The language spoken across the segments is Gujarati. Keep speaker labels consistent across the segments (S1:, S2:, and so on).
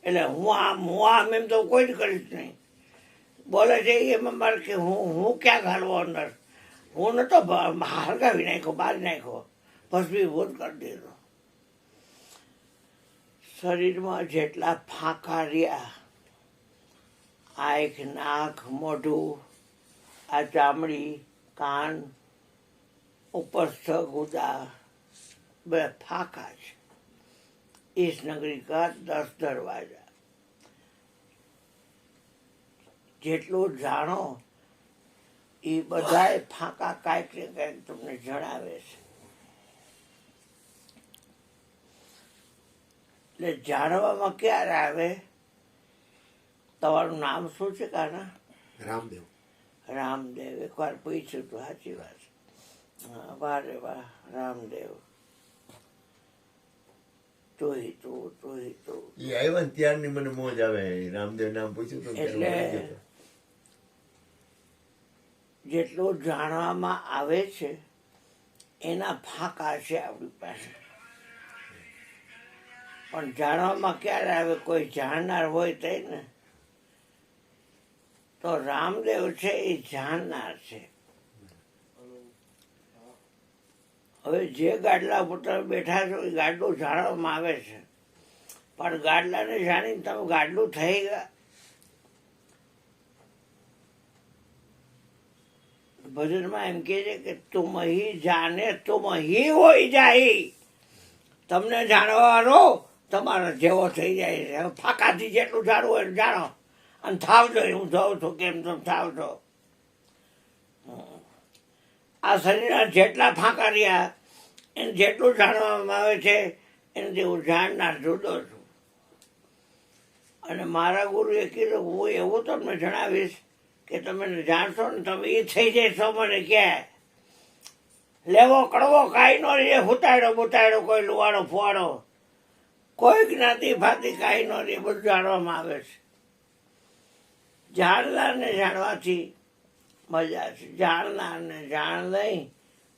S1: એટલે હું આમ એમ તો કોઈ જ કરીશ નહીં. બોલે છે એમાં મારે કે હું ક્યાં ઘાલવો અંદર, હું નતો હળગાવી નાખ્યો, બાળી નાખ્યો, ભસ્મીભૂત કરી દીધો. શરીરમાં જેટલા ફાંકા રહ્યા, આંખ, નાક, મોઢું, આ ચામડી, કાન, ઉપસ્થ ગુદા, બધા ફાંકા છે. इस नगरी का 10 दरवाजा. જેટલું જાણો એ બધાય ફાંકા કાંઈક ને કાંઈક તમને જણાવે છે. એટલે જાણવામાં ક્યારે આવે? તમારું નામ શું છે કાના?
S2: રામદેવ.
S1: રામદેવ. એકવાર પૂછ્યું તો સાચી વાત. હા, વાહ રે વાહ, રામદેવ. તોય તો
S2: એ આવ્યા ને ત્યારની મને મોજ આવે. રામદેવ નામ પૂછ્યું તો
S1: એટલે જેટલું જાણવામાં આવે છે એના ફાંકા છે આપણી પાસે. પણ જાણવામાં ક્યારે આવે? કોઈ જાણનાર હોય તે ને. તો રામદેવ છે એ જાણનાર છે. હવે જે ગાડલા ઉપર તમે બેઠા છો એ ગાડલું જાણવામાં આવે છે, પણ ગાડલાને જાણીને તમે ગાડલું થઈ ગયા. ભજનમાં એમ કહે છે કે તુમ હી જાને તુમ હી હોય જાય. તમને જાણવાનો તમારો જેવો થઈ જાય છે. ફાંકાથી જેટલું જાણવું હોય જાણો અને થાવજો. હું જાઉં છું કેમ તમે થાવજો. આ શરીરના જેટલા ફાંકા રહ્યા એને જેટલું જાણવામાં આવે છે એનાથી હું જાણનાર જુદો છું. અને મારા ગુરુએ કીધું હું એવું તમને જણાવીશ કે તમે જાણશો ને તમે એ થઈ જશો. મને કે લેવો કડવો કાંઈ નો રે, હુતાડો બુતાડો, કોઈ લુવાડો ફુવાડો, કોઈ જ્ઞાતિ ફાતી કાંઈ નો રે, બધું જાણવામાં આવે છે. જાણનારને જાણવાથી મજા છે. જાણનારને જાણ નહીં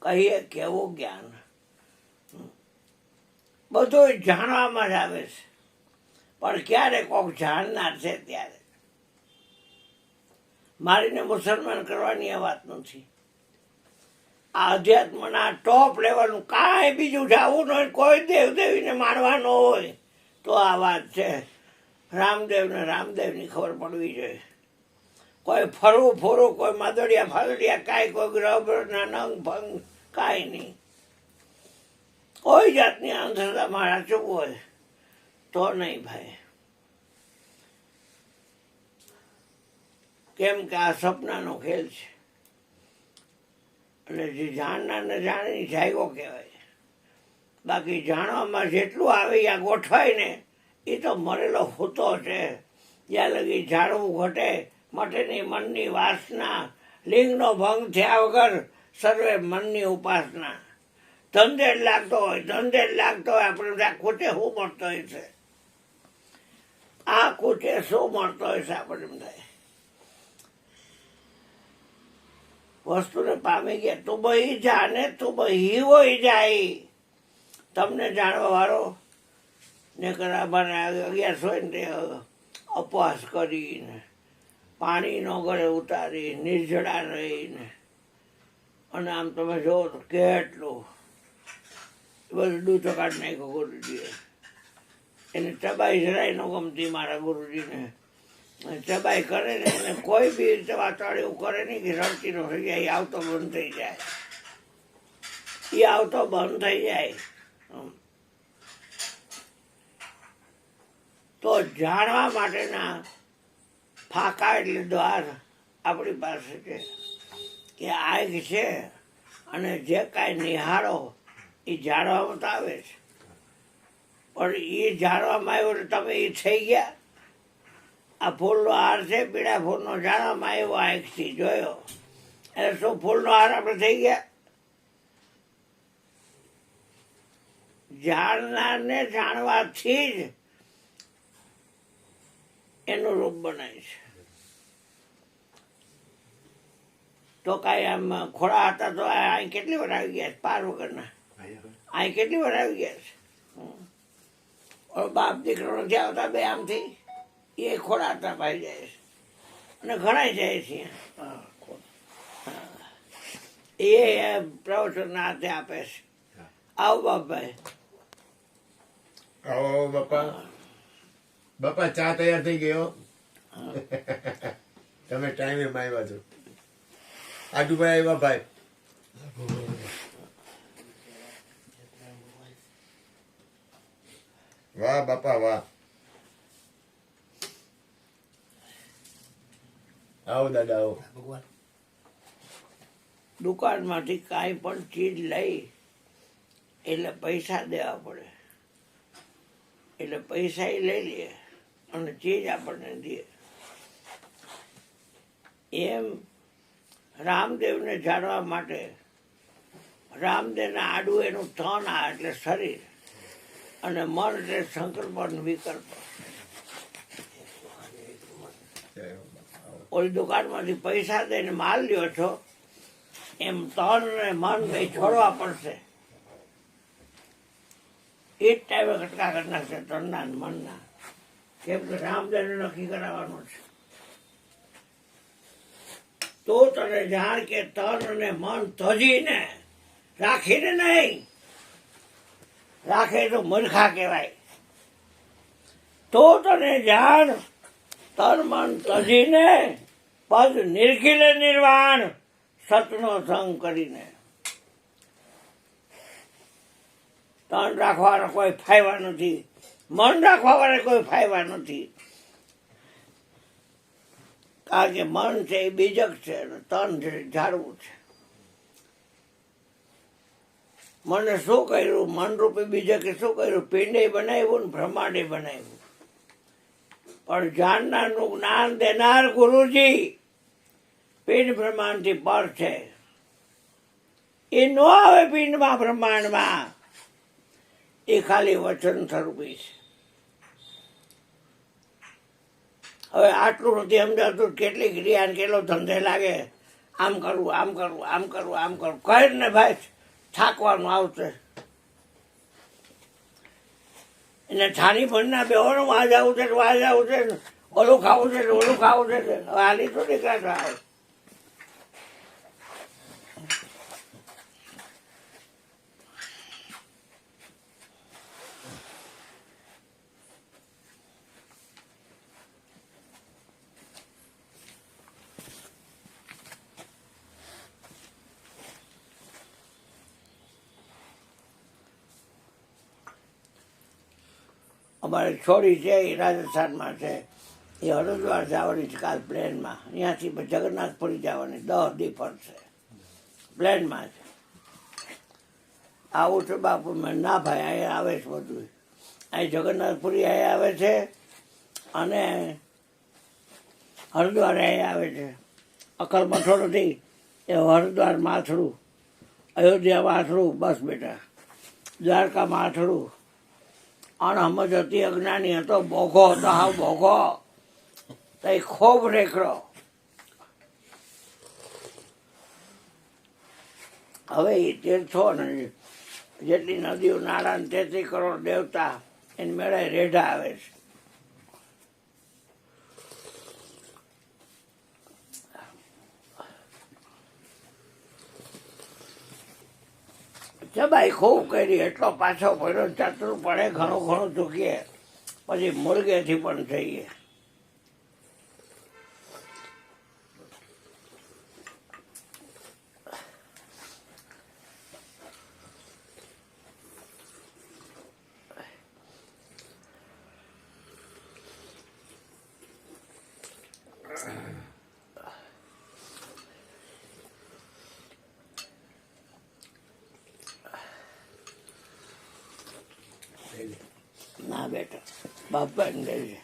S1: કહીએ કેવું જ્ઞાન. બધું જાણવામાં જ આવે છે, પણ ક્યારે કોક જાણનાર છે ત્યારે. મારીને મુસલમાન કરવાની આ વાત નથી. આ અધ્યાત્મના ટોપ લેવલનું કાંઈ બીજું જાવું ન હોય, કોઈ દેવદેવીને માનવાનો હોય તો આ વાત છે. રામદેવને રામદેવની ખબર પડવી જોઈએ. કોઈ ફરવું ફોરું, કોઈ માદડિયા ફાદડિયા કાંઈ, કોઈ ગ્રહના નંગ ભંગ કાંઈ નહીં. કોઈ જાતની અંધશ્રદ્ધા મારા ચૂક હોય તો નહીં ભાઈ. કેમ કે આ સપનાનો ખેલ છે. એટલે જે જાણનારને જાણીને જાગ્યો કહેવાય. બાકી જાણવામાં જેટલું આવે ત્યાં ગોઠવાય ને એ તો મરેલો હોતો છે. જ્યાં લગી જાણવું ઘટે મટેની મનની વાસના, લિંગનો ભંગ થયા વગર સર્વે મનની ઉપાસના. ધંધે જ લાગતો હોય આપણે આ ખૂટે શું મળતો હોય છે, આ ખૂટે શું મળતો હોય છે આપણે એમ થાય. વસ્તુને પામી ગયા. તું બહી જાને તું બહી હોય જાય. તમને જાણવા વાળો ને કરાબાને 11 હોય ને તે ઉપવાસ કરીને, પાણીનો ગળે ઉતારી, નિર્જળા રહીને, અને આમ તમે જોવો તો કેટલું બધું દૂધો કાઢી નાખ્યો ગુરુજીએ. એને ચબાઈ જરાય ન ગમતી મારા ગુરુજીને. ચબાઈ કરે ને એને કોઈ બી રીતે વાતાવરણ એવું કરે નહીં કે રડતી નો થઈ જાય. આવતો બંધ થઈ જાય, એ આવતો બંધ થઈ જાય. તો જાણવા માટેના ફાંકા એટલે દ્વાર આપણી પાસે છે. કે આંખ છે અને જે કાંઈ નિહાળો એ જાણવામાં તો આવે છે, પણ એ જાણવામાં આવ્યો એટલે તમે એ થઈ ગયા. આ ફૂલનો હાર છે, પીળા ફૂલનો, જાણવામાં આવ્યો આંખથી જોયો એટલે શું ફૂલનો હાર આપણે થઈ ગયા? જાણનારને જાણવાથી જ એનું રૂપ બનાય છે. તો કાંઈ આમ ખોડા હતા તો અહીં કેટલી વાર આવી ગયા છે પાર વગરના? અહીં કેટલી વાર આવી ગયા છે? બાપ દીકરો નથી આવતા બે આમથી? એ ખોરાતા પાઈ જાય છે અને ઘણા જાય છે એ પ્રવચનના હાથે આપે છે. આવો બાપભાઈ.
S2: આવો બાપા. બાપા ચા તૈયાર થઈ ગયો. તમે ટાઈમે આવ્યા છો. આડુભાઈ આવ્યા ભાઈ. વાહ બાપા વાહ. આવો દાદા આવો.
S1: દુકાનમાંથી કાંઈ પણ ચીજ લઈ એટલે પૈસા દેવા પડે, એટલે પૈસા એ લઈ લે અને ચીજ આપણને દે. એમ રામદેવને જાણવા માટે રામદેવના આડું એનું તન આ એટલે શરીર અને મન એટલે સંકલ્પ અને વિકલ્પ. ઓલી દુકાનમાંથી પૈસા દઈને માલ લ્યો છો એમ તન ને મન બે છોડવા પડશે. એ જ ટાઈમે કટકા કરી નાખશે તનના ને મનના, કેમ કે રામદેવને નક્કી કરાવવાનું છે. તો તને જાણ કે તન અને મન તજીને રાખીને નહીં, રાખે તો મૂર્ખા કહેવાય. તો તને જાણ તન મન તજીને પદ નિર્ખીલે નિર્વાણ સતનો સંગ કરીને. તન રાખવાનો કોઈ ફાયદા નથી, મન રાખવા વાળા કોઈ ફાયદા નથી. કારણ કે મન છે એ બીજક છે અને તન છે ઝાડવું છે. મને શું કર્યું? મનરૂપી બીજકે શું કર્યું? પિંડે બનાવ્યું ને બ્રહ્માંડે બનાવ્યું. પણ જાણનારનું જ્ઞાન દેનાર ગુરુજી પિંડ બ્રહ્માંડથી પર છે. એ ન આવે પિંડમાં બ્રહ્માંડમાં, એ ખાલી વચન સ્વરૂપી છે. હવે આટલું નથી સમજાતું કેટલી ક્રિયા ને કેટલો ધંધે લાગે. આમ કરવું, આમ કરવું, આમ કરવું, આમ કરવું કહે ને ભાઈ, થાકવાનું આવશે. એને છાની ભણના બેવાનું વાજ આવું છે, વાજ આવું છે, ઓલું ખાવું છે, ઓલું ખાવું છે. હવે હાલી તો નીકળાતો આવે. અમારે છોડી છે એ રાજસ્થાનમાં છે, એ હરિદ્વાર જવાની છે કાલ પ્લેનમાં. અહીંયાથી જગન્નાથપુરી જવાની 10 દી ફરશે પ્લેનમાં છે. આવું છે બાપુ. મેં ના ભાઈ અહીંયા આવે છે બધું. અહીં જગન્નાથપુરી અહીંયા આવે છે અને હરિદ્વાર અહીંયા આવે છે. અકલ મઠો નથી એ હરિદ્વાર માથડું, અયોધ્યા માથડું, બસ બેટા. દ્વારકા માથડું. અણહમજ હતી, અજ્ઞાની હતો, બોઘો હતો, હા બોઘો. તો ખૂબ રેખડો. હવે એ તીર્થો ને જેટલી નદીઓ નાળા 33 કરોડ દેવતા એને મેળે રેઢા આવે છે. જબાઈ ખૂબ કરી, એટલો પાછો પડ્યો ચતુર પડે, ઘણું ઘણું ચૂકીએ પછી મુર્ગેથી પણ જઈએ. ના બેટા, બાપા ને દે.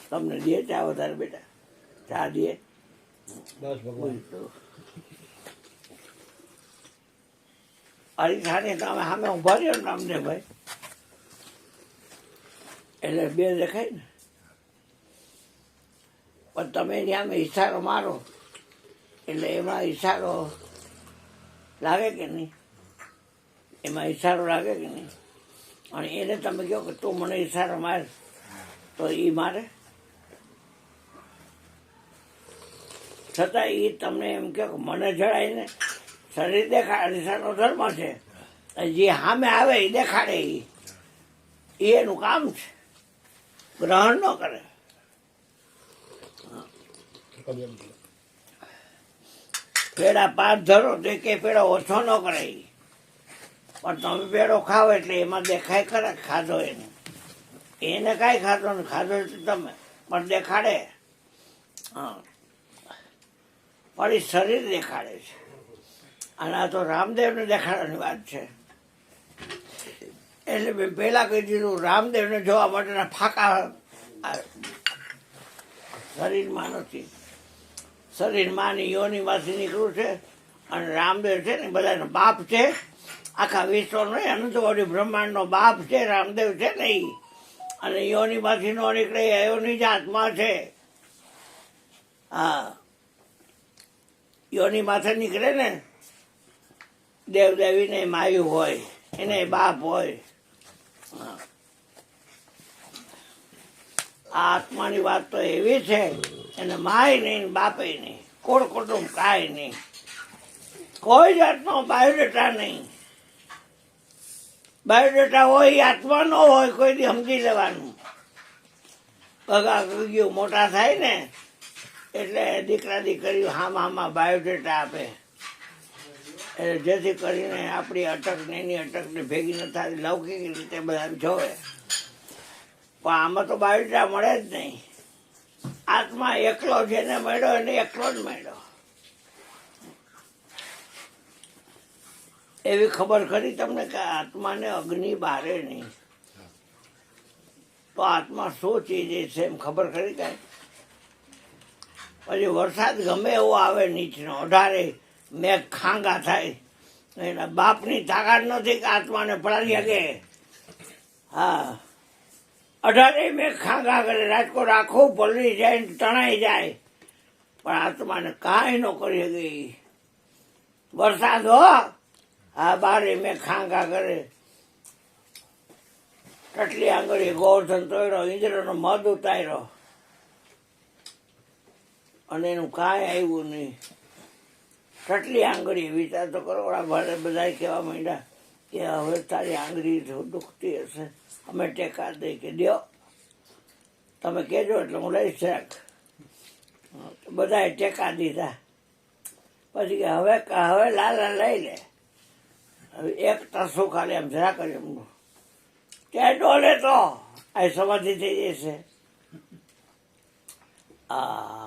S1: તમને દે ચા વધારે બેટા? ચા દે.
S3: બસ ભગવાન.
S1: અરીસાની તમે સામે ઉભા રહ્યો ને રામદેવભાઈ, એટલે બે દેખાય ને. પણ તમે એની સામે ઈશારો મારો એટલે એમાં ઈશારો લાગે કે નહીં? એમાં ઈશારો લાગે કે નહીં? અને એને તમે કહો કે તું મને ઈશારો માર તો એ મારે, છતાં એ તમને એમ કહો કે મને જડાય ને શરીર દેખાડે ઈશાનો ધર્મ છે, જે સામે આવે એ દેખાડે એ એનું કામ છે, ગ્રહણ ન કરે. પેડા 5 ધરો તો કે પેડો ઓછો ન કરે ઈ. પણ તમે પેડો ખાવ એટલે એમાં દેખાય ખરા ખાધો એને કાંઈ ખાધો ને ખાધો તમે પણ દેખાડે. હા, પણ એ શરીર દેખાડે છે. અને આ તો રામદેવને દેખાડવાની વાત છે. એટલે મેં પહેલાં કહી દીધું રામદેવને જોવા માટેના ફાંકા શરીરમાં નથી. શરીરમાં ની યોનિમાંથી નીકળ્યું છે. અને રામદેવ છે ને બધાનો બાપ છે, આખા વિશ્વનો અનંતવાડી બ્રહ્માંડનો બાપ છે રામદેવ છે ને એ. અને યોનિમાંથી નો નીકળે યોની જ આત્મા છે. હા, યોની માથે નીકળે ને દેવદેવીને માયું હોય, એને બાપ હોય. આ આત્માની વાત તો એવી છે, એને માય નહીં બાપે નહીં, કોળ કુટુંબ કાંઈ નહીં, કોઈ જાતનો બાયોડેટા નહીં. બાયોડેટા હોય એ આત્મા ન હોય, કોઈ દી સમજી લેવાનું. પગા ગયું મોટા થાય ને એટલે દીકરા દીકરીઓ હામાં બાયોડેટા આપે, એટલે જેથી કરીને આપણી અટક ને એની અટકને ભેગી ન થાય, લૌકિક રીતે બધા જોવે. પણ આમાં તો બાયોડેટા મળે જ નહીં. આત્મા એકલો જેને મળ્યો એને એકલો જ મળ્યો. એવી ખબર ખરી તમને કે આત્માને અગ્નિ બારે નહીં, તો આત્મા શું ચીજ છે એમ ખબર ખરી કાંઈ? પછી વરસાદ ગમે એવો આવે નીચનો, 18 મેઘ ખાંગા થાય, એના બાપની તાકાત નથી કે આત્માને પડાવી શકે. હા, 18 મેઘ ખાંગા કરે, રાજકોટ આખું પલળી જાય ને તણાઈ જાય, પણ આત્માને કાંઈ ન કરી શકે. વરસાદ હો, હા 12 મેઘ ખાંગા કરે, ટટલી આંગળી ગોવર્ધન તોડ્યો, ઇન્દ્રનો મધ ઉતાર્યો, અને એનું કાંઈ આવ્યું નહીં. ટટલી આંગળી, વિચાર તો કરો. ભારે બધા કહેવા માંડ્યા કે હવે તારી આંગળી દુખતી હશે, અમે ટેકા દઈ કે દો, તમે કહેજો એટલે હું લઈ શક. બધાએ ટેકા દીધા. પછી કે હવે લાલા લઈ લે. હવે એક તરસો ખાલી એમ જરા કરી એમનું ત્યાં ડોલે તો આ સમાધિ થઈ જશે.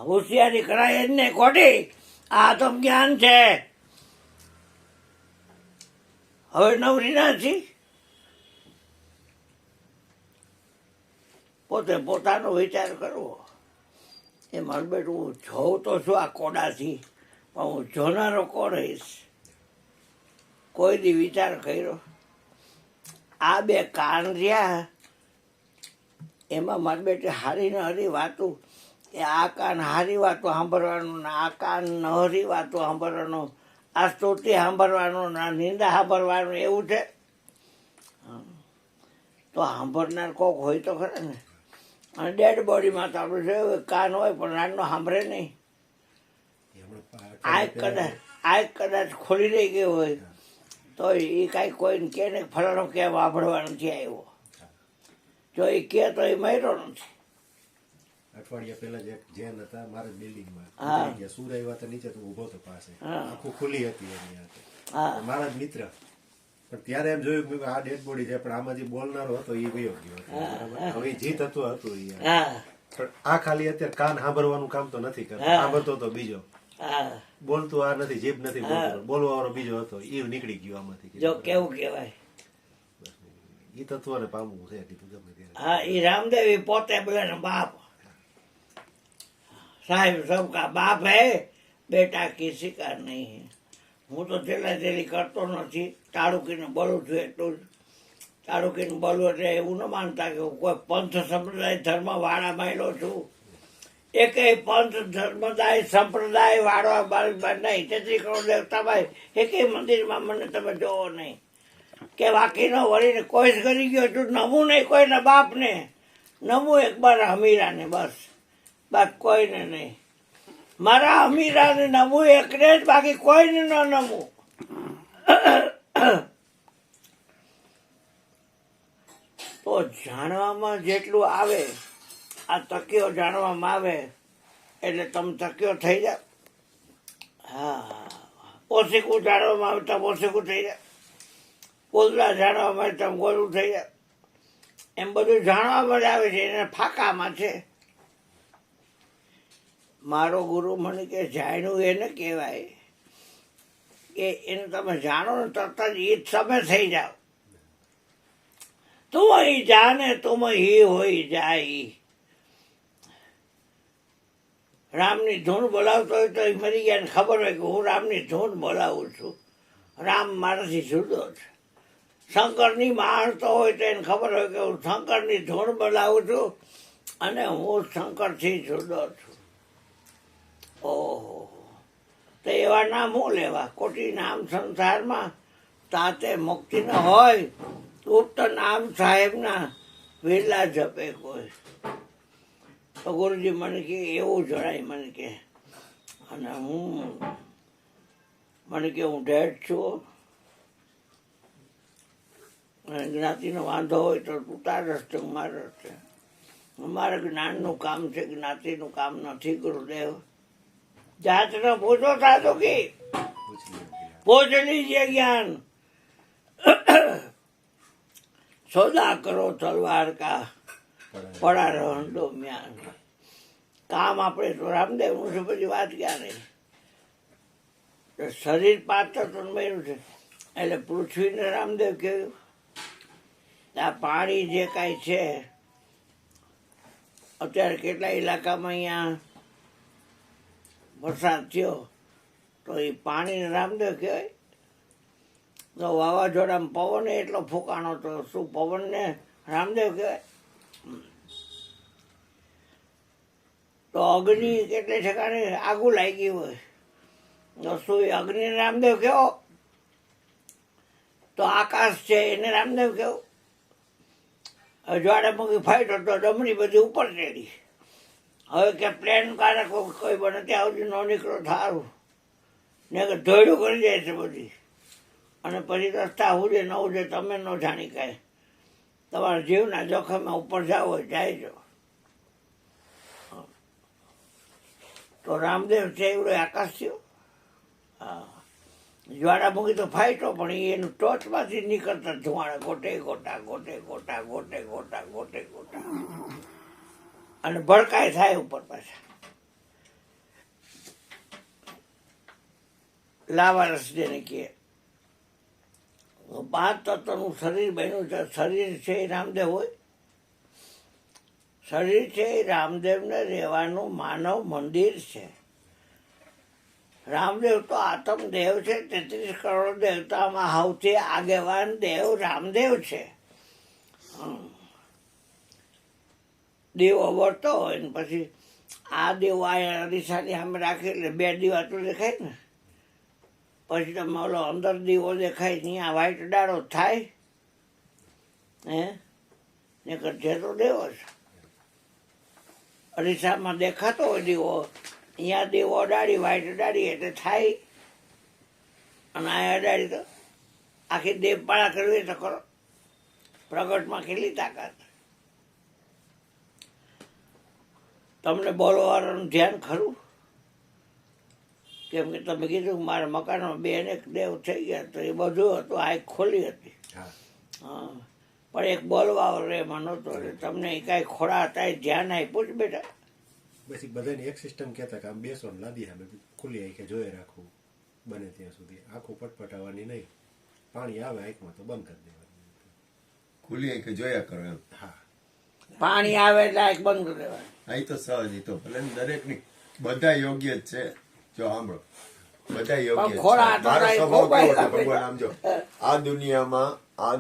S1: હોશિયારી કરાય જ નહીં ખોટી. આ તો જ્ઞાન છે. હવે નવરી નથી. પોતે પોતાનો વિચાર કરવો. એ મારું બેટું હું જોઉં તો છું આ કોડાથી, પણ હું જોનારો કોણ રહીશ? કોઈ દી વિચાર કર્યો? આ 2 કાન રહ્યા એમાં મારી બેટી હારી ને હરી વાતું, એ આ કાન હારી વાતો સાંભળવાનું ને આ કાન નહરી વાતો સાંભળવાનું, આ સ્તુતિ સાંભળવાનું ને આ નિંદા સાંભળવાનું, એવું છે? તો સાંભળનાર કોક હોય તો ખરે ને. અને ડેડ બોડીમાં તો આપણું છે કાન હોય પણ નાનનો સાંભળે નહીં. આ કદાચ ખોલી રહી ગયો હોય તો એ કાંઈ કોઈને કે ને ફલાણો કે વાપરવા નથી આવ્યો, જો એ કે તો એ મર્યો નથી.
S3: અઠવાડિયા પહેલા જ એક જેન હતા મારા બિલ્ડિંગમાં, સૂર આવ્યા હતા નીચે તો ઉભો હતો પાસે, આખું ખુલ્લી હતી એની હાથે, મારા જ મિત્ર. પણ ત્યારે એમ જોયું કે આ ડેડ બોડી છે, પણ આમાં જે બોલનારો હતો એ ગયો ગયો. હવે જીત હતું આ ખાલી અત્યારે કાન સાંભળવાનું કામ તો નથી કરતો, સાંભળતો તો બીજો, બોલતું આ નથી, જીભ નથી બોલતો, બોલવા વાળો બીજો હતો, એ નીકળી ગયો આમાંથી.
S1: જો કેવું કહેવાય,
S3: એ તત્વને પામવું છે કીધું ગમે ત્યારે.
S1: હા, એ રામદેવ પોતે બોલે બાપ સાહેબ સબકા બાપ હે, બેટા કિસી કા નહીં હે. હું તો છેલ્લા કરતો નથી, તાળુકીને બોલું છું એટલું જ. તાળુકીને બોલવું એટલે એવું ન માનતા કે કોઈ પંથ સંપ્રદાય ધર્મ વાળા માયલો છું. એકેય પંથ ધર્મદાય સંપ્રદાય વાળો નહીં. 33 કરોડ દેવતાભાઈ એકેય મંદિરમાં મને તમે જોવો નહીં. કે બાકીનો વળીને કોઈ જ કરી ગયો તું નમું નહીં કોઈના બાપને, નમું એક બાર હમીરાને, બસ બાકી કોઈને નહીં. મારા હમીરાને નમું એકને જ, બાકી કોઈને ન નમું. તો જાણવામાં જેટલું આવે, આ તકીઓ જાણવામાં આવે એટલે તમે તકીઓ થઈ જાવ. હા, ઓશીકું જાણવામાં આવે તો ઓશીકું થઈ જાય, ગોદડા જાણવામાં આવે તો ગોદડું થઈ જાય. એમ બધું જાણવામાં જ આવે છે, એને ફાંકામાં છે. મારો ગુરુ મને કે જાણ્યું એને કહેવાય કે એને તમે જાણો ને તરત જ એ તમે થઈ જાઓ. તું અહીં જાને તું હી હોઈ જાય. રામની ધૂન બોલાવતો હોય તો એ મરી ગયા ખબર હોય કે હું રામની ધૂન બોલાવું છું, રામ મારાથી જુદો છે. શંકરની માણતો હોય તો એને ખબર હોય કે હું શંકરની ધૂન બોલાવું છું અને હું શંકરથી જુદો છું. ઓહો, તો એવા નામ હું લેવા? કોટી નામ સંસારમાં તાતે મુક્તિ ન હોય, ગુપ્ત નામ સાહેબના વેલા જપે કોઈ. તો ગુરુજી મને કે એવું જણાય, મને કે અને મને કે હું ઢેઢ છું, અને જ્ઞાતિનો વાંધો હોય તો તું તાર રસ્તે હું મારા રસ્તે. અમારે જ્ઞાનનું કામ છે, જ્ઞાતિનું કામ નથી. ગુરુદેવ જાતનો પૂછો સાધુ કે પૂછ લીજે જ્ઞાન. સોદા કરો તલવાર કા પડા રહો મ્યાન. કામ આપણે તો રામદેવનું છે, પછી વાત ક્યાં નહીં. શરીર પાત્ર તન્મયનું છે એટલે પૃથ્વીને રામદેવ કહ્યું. આ પાણી જે કાંઈ છે અત્યારે કેટલા ઇલાકામાં અહીંયા વરસાદ થયો તો એ પાણીને રામદેવ કહેવાય. તો વાવાઝોડામાં પવન એટલો ફૂંકાણો તો શું પવનને રામદેવ કહેવાય? તો અગ્નિ કેટલે ઠેકાણે આગું લાગી હોય તો શું એ અગ્નિને રામદેવ કહેવો? તો આકાશ છે એને રામદેવ કહેવું? જ્વાળામુખી ફાટ્યો તો ડમરી બધી ઉપર ચડી. હવે કે પ્લેન કારક કોઈ બને ત્યાં સુધી ન નીકળો સારું, ને કે ધોયડું કરી જાય છે બધી. અને પછી રસ્તા ઉજે ન ઉજે તમે ન જાણી કાંઈ. તમારા જીવના જોખમે ઉપર જાવ હોય જાય જો. તો રામદેવ છે એવડો આકાશ થયો. હા, જ્વાળામુખી તો ફાટ્યો પણ એનું ટોચમાંથી નીકળતા ધુવાણા ગોટે ગોટા ગોટે ગોટા ગોટે ગોટા ગોટે ગોટા, અને ભડકાય થાય ઉપર પાછા. લાવારસ જેને કહે. 5 તત્વનું શરીર બન્યું છે. શરીર છે એ રામદેવ હોય. શરીર છે એ રામદેવને રહેવાનું માનવ મંદિર છે. રામદેવ તો આત્મદેવ છે. 33 કરોડ દેવતામાં સૌથી આગેવાન દેવ રામદેવ છે. દીવો વળતો હોય ને પછી આ દીવો આ અરીસાની સામે રાખી એટલે 2 દીવા તો દેખાય ને. પછી તમે ઓલો અંદર દીવો દેખાય ત્યાં વ્હાઈટ ડાળો થાય ને કરજે તો દેવો છે. અરીસામાં દેખાતો હોય દીવો, અહીંયા દીવો અડાડી વ્હાઈટ અડાડી એટલે થાય. અને આ અડાડી તો આખી દેવપાળા કરવી તો કરો. પ્રગટમાં કેટલી તાકાત. તમને બોલવાનું ધ્યાન ખરું? કેમ કે તમે કીધું મારા મકાનમાં 2 ને 1 દેવ થઈ ગયા તો એ બધું હતું, આંખ ખોલી હતી. હા, પણ એક બોલવા એમાં નહોતો. તમને કાંઈ ખોડા હતા એ ધ્યાન આપ્યું જ બેટા?
S3: પછી બધાની એક સિસ્ટમ કહેતા કે આમ બેસો ને લાદી સામે ખુલ્લી આંખે જોઈ રાખવું બને ત્યાં સુધી. આંખો પટપટાવવાની નહીં, પાણી આવે આંખમાં તો બંધ કરી દેવાની,
S2: ખુલ્લી આંખે જોયા કરો એમ.
S3: હા,
S1: પાણી આવે એટલે આંખ બંધ કરી દેવાની.
S2: આ તો સહજ. તો ભલે દરેકની બધા યોગ્ય જ છે. જો સાંભળો, બધા યોગ્ય છે. મારો સ્વભાવ કેવો છે ભગવાન આમ જો, આ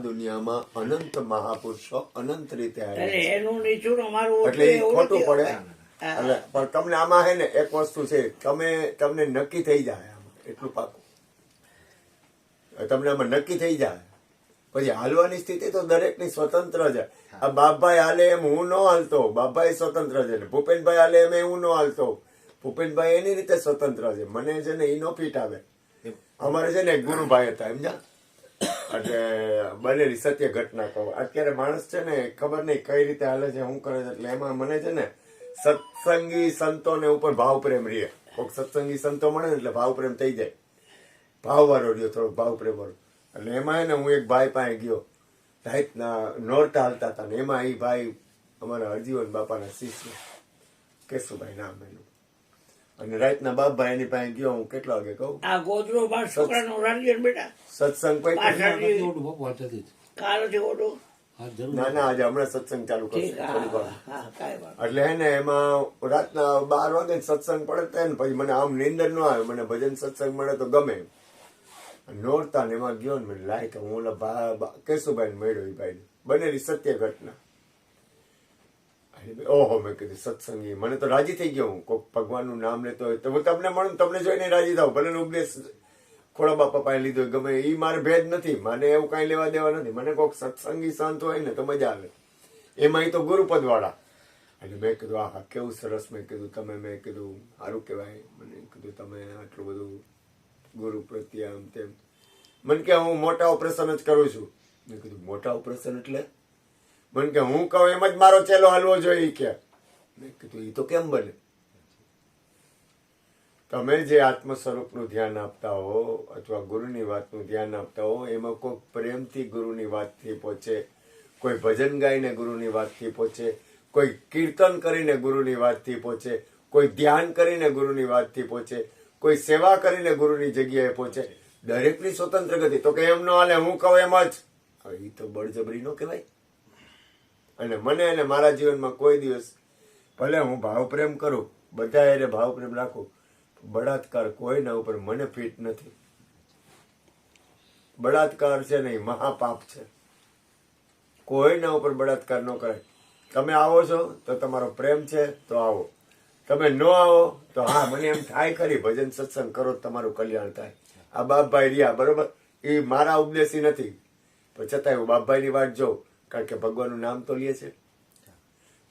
S2: દુનિયામાં અનંત મહાપુરુષો અનંત રીતે આવ્યા છે.
S1: એનું નીચું અમારું
S2: એટલે એ ખોટું પડે. એટલે પણ તમને આમાં હે ને એક વસ્તુ છે, તમને નક્કી થઈ જાય આમાં એટલું પાકું. તમને આમાં નક્કી થઈ જાય પછી હાલવાની સ્થિતિ તો દરેકની સ્વતંત્ર છે. આ બાપભાઈ હાલે એમ હું ન હાલતો, બાપભાઈ સ્વતંત્ર છે ને ભૂપેનભાઈ હાલે એમ હું ન હાલતો, ભૂપેનભાઈ એની રીતે સ્વતંત્ર છે. મને છે ને એ નો ફીટ આવે. અમારે છે ને એક ગુરુભાઈ હતા સમજ્યા, એટલે બનેલી સત્ય ઘટના કહું. અત્યારે માણસ છે ને ખબર નહીં કઈ રીતે હાલે છે, શું કરે છે, એટલે એમાં મને છે ને સત્સંગી સંતોને ઉપર ભાવ પ્રેમ રહે. કોઈક સત્સંગી સંતો મળે ને એટલે ભાવ પ્રેમ થઈ જાય, ભાવ વાળો રહ્યો થોડો ભાવ પ્રેમ વાળો. એટલે એમાં ને હું એક ભાઈ પાસે ગયો, રાઈતના નોરતા હાલતા હતા ને એમાં એ ભાઈ અમારા હરજીવન બાપાના શિષ્ય કેશુભાઈ નામ એનું, અને રાઈતના બાપભાઈ એની પાસે ગયો. હું કેટલા વાગે કહું
S1: આ ગોદરો બાર છોકરાનો રાંધ્યો ને બેટા
S2: સત્સંગ
S1: પાછળથી કાલથી ઓઢું.
S2: ના ના આજે હમણાં સત્સંગ ચાલુ કરશે થોડી વાર.
S1: હા કાંઈ વાત.
S2: એટલે હે ને એમાં રાતના 12 વાગે સત્સંગ પડે ને પછી મને આમ નીંદર ન આવે, મને ભજન સત્સંગ મળે તો ગમે. નોરતા ને એમાં ગયો ને મને લાયક હું ઓલા કેશુભાઈ મળ્યો, એ ભાઈ બનેલી સત્ય ઘટના. ઓહો મેં કીધું સત્સંગી, મને તો રાજી થઈ ગયો. હું કોઈક ભગવાનનું નામ લેતો હોય તો હું તમને મળું, તમને જોઈને રાજી થાવ. ભલે ઉપદેશ ખોડા બાપા પાસે લીધો ગમે એ મારે ભેદ નથી, મને એવું કઈ લેવા દેવા નથી. મને કોઈક સત્સંગી સંત હોય ને તો મજા આવે. એમાં તો ગુરુપદ વાળા. એટલે મેં કીધું આહા કેવું સરસ. મેં કીધું તમે, મેં કીધું સારું કહેવાય. મને કીધું તમે આટલું બધું ગુરુ પ્રત્યે આમ તેમ. મને કે હું મોટા ઓપરેશન જ કરું છું. મેં કીધું મોટા ઓપરેશન એટલે? મને કે હું કહું એમ જ મારો ચેલો હાલવો જોઈએ કે. મેં કીધું એ તો કેમ બને? તમે જે આત્મ સ્વરૂપનું ધ્યાન આપતા હો અથવા ગુરુની વાતનું ધ્યાન આપતા હો, એમાં કોઈ પ્રેમથી ગુરુની વાતથી પહોંચે, કોઈ ભજન ગાઈને ગુરુની વાતથી પહોંચે, કોઈ કીર્તન કરીને ગુરુની વાતથી પહોંચે, કોઈ ધ્યાન કરીને ગુરુની વાતથી પહોંચે, કોઈ સેવા કરીને ગુરુની જગ્યાએ પહોંચે. દરેકની સ્વતંત્ર ગતિ. તો કે એમ ન હાલે, હું કહું એમ જ. હવે એ તો બળજબરી નો કહેવાય. અને મને અને મારા જીવનમાં કોઈ દિવસ ભલે હું ભાવ પ્રેમ કરું, બધા એને ભાવ પ્રેમ રાખું, બળાત્કાર કોઈના ઉપર મને ફિટ નથી. બળાત્કાર છે ને એ મહાપાપ છે. કોઈના ઉપર બળાત્કાર ન કરાય. તમે આવો છો તો તમારો પ્રેમ છે તો આવો, તમે ન આવો તો હા મને એમ થાય ખરી ભજન સત્સંગ કરો તમારું કલ્યાણ થાય. આ બાપભાઈ રહ્યા બરોબર, એ મારા ઉપદેશી નથી પણ છતાંય હું બાપભાઈની વાત જોઉં, કારણ કે ભગવાનનું નામ તો લે છે.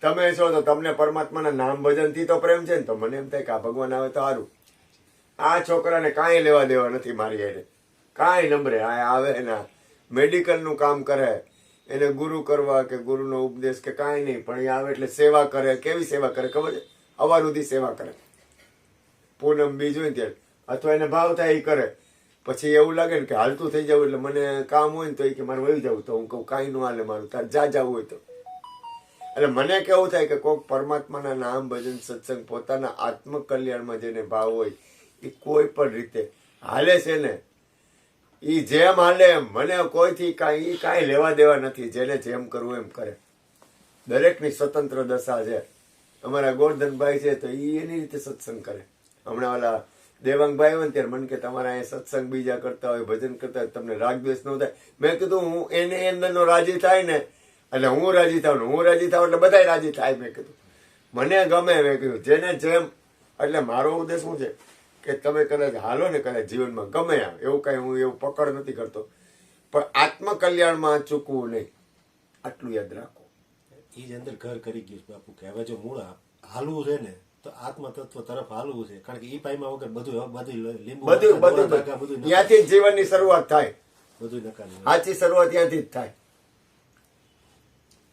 S2: તમે છો તો તમને પરમાત્માના નામ ભજનથી તો પ્રેમ છે ને, તો મને એમ થાય કે આ ભગવાન આવે તો સારું. આ છોકરાને કાંઈ લેવા દેવા નથી મારી એને, કાંઈ નંબરે આ આવે ને મેડિકલનું કામ કરે, એને ગુરુ કરવા કે ગુરુનો ઉપદેશ કે કાંઈ નહીં, પણ એ આવે એટલે સેવા કરે. કેવી સેવા કરે ખબર છે? અવાર સુધી સેવા કરે. પૂનમ બીજ હોય ત્યારે અથવા એને ભાવ થાય એ કરે. પછી એવું લાગે ને કે હાલતું થઈ જવું, એટલે મને કામ હોય ને તો એ કે મારે વહી જવું, તો હું કહું કાંઈ ન હાલે મારું, તાર જા જવું હોય તો. એટલે મને કેવું થાય કે કોઈક પરમાત્માના નામ ભજન સત્સંગ પોતાના આત્મકલ્યાણમાં જેને ભાવ હોય એ કોઈ પણ રીતે હાલે છે ને, એ જેમ હાલે એમ. મને કોઈથી કાંઈ લેવા દેવા નથી. જેને જેમ કરવું એમ કરે. દરેકની સ્વતંત્ર દશા છે. અમારા ગોરધનભાઈ છે તો એ એની રીતે સત્સંગ કરે. હમણાં ઓલા દેવાંગભાઈ હોય ને ત્યારે મને કે તમારા અહીંયા સત્સંગ બીજા કરતા હોય, ભજન કરતા હોય, તમને રાગદ્વેષ ન થાય. મેં કીધું હું એને અંદરનો રાજી થાય ને એટલે હું રાજી થાવ ને હું રાજી થાવ એટલે બધા રાજી થાય. મેં કીધું મને ગમે. મેં કીધું જેને જેમ. એટલે મારો ઉદ્દેશ શું છે કે તમે કદાચ હાલો ને કદાચ જીવનમાં ગમે એવું કઈ હું એવું પકડ નથી કરતો, પણ આત્મકલ્યાણમાં ચૂકવું નહીં, આટલું યાદ રાખો.
S3: એ જ અંદર ઘર કરી ગયું બાપુ કે હવે જો મૂળ હાલવું છે ને તો આત્મ તત્વ તરફ હાલવું છે. કારણ કે એ પાઈમાં વગર બધું લીંબુ
S2: બધું ત્યાંથી જ જીવનની શરૂઆત થાય.
S3: બધું નકામી.
S2: સાચી શરૂઆત ત્યાંથી જ થાય.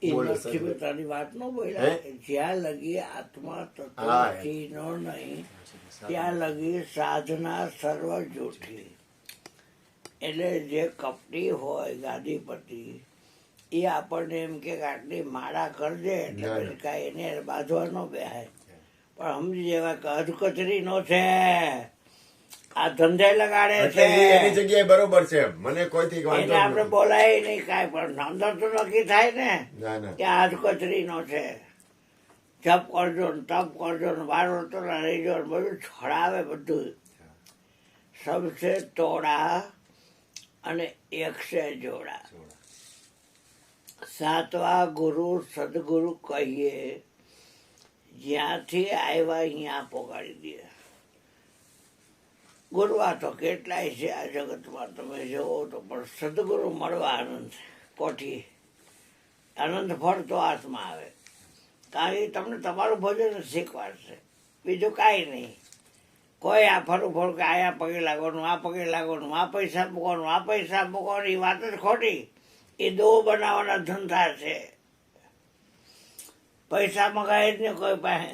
S1: એ લક્ષ્મીતાની વાત ન બોલ્યા, જ્યાં લગી આત્મા તત્વથી નો નહીં ત્યાં લગી સાધના સર્વ જૂઠી. એટલે જે કપટી હોય ગાદીપતિ એ આપણને એમ કે આટલી માળા કરજે એટલે પછી કાંઈ એને બાંધવા ન બેહાય. પણ સમજી જેવા કે અધકચરી નો છે, આ ધંધે લગાડે છે,
S2: એની જગ્યાએ બરોબર છે. મને કોઈથી
S1: એને આપણે બોલાય નહીં કાંઈ, પણ અંદર તો નક્કી થાય ને કે આ અધકચરી નો છે. જપ કરજો ને તપ કરજો ને વારો તો રહીજો ને બધું છોડાવે. બધું સબસે તોડા અને એકસે જોડા. સાતવા ગુરુ સદગુરુ કહીએ, જ્યાંથી આવ્યા અહીંયા પોગાડી દે. ગુરવા તો કેટલાય છે આ જગતમાં, તમે જોવો તો, પણ સદગુરુ મળવા આનંદ છે. કોઠી આનંદ ફરતો હાથમાં આવે, કારણ કે તમને તમારું ભજન શીખવાડશે, બીજું કાંઈ નહીં. કોઈ આ ફરું ફરું કે આ પગે લાગવાનું, આ પગે લાગવાનું, આ પૈસા મૂકવાનું, આ પૈસા મૂકવાનું, એ વાત જ ખોટી. એ દો બનાવવાના ધંધા છે. પૈસા મગાય જ ને કોઈ પાસે.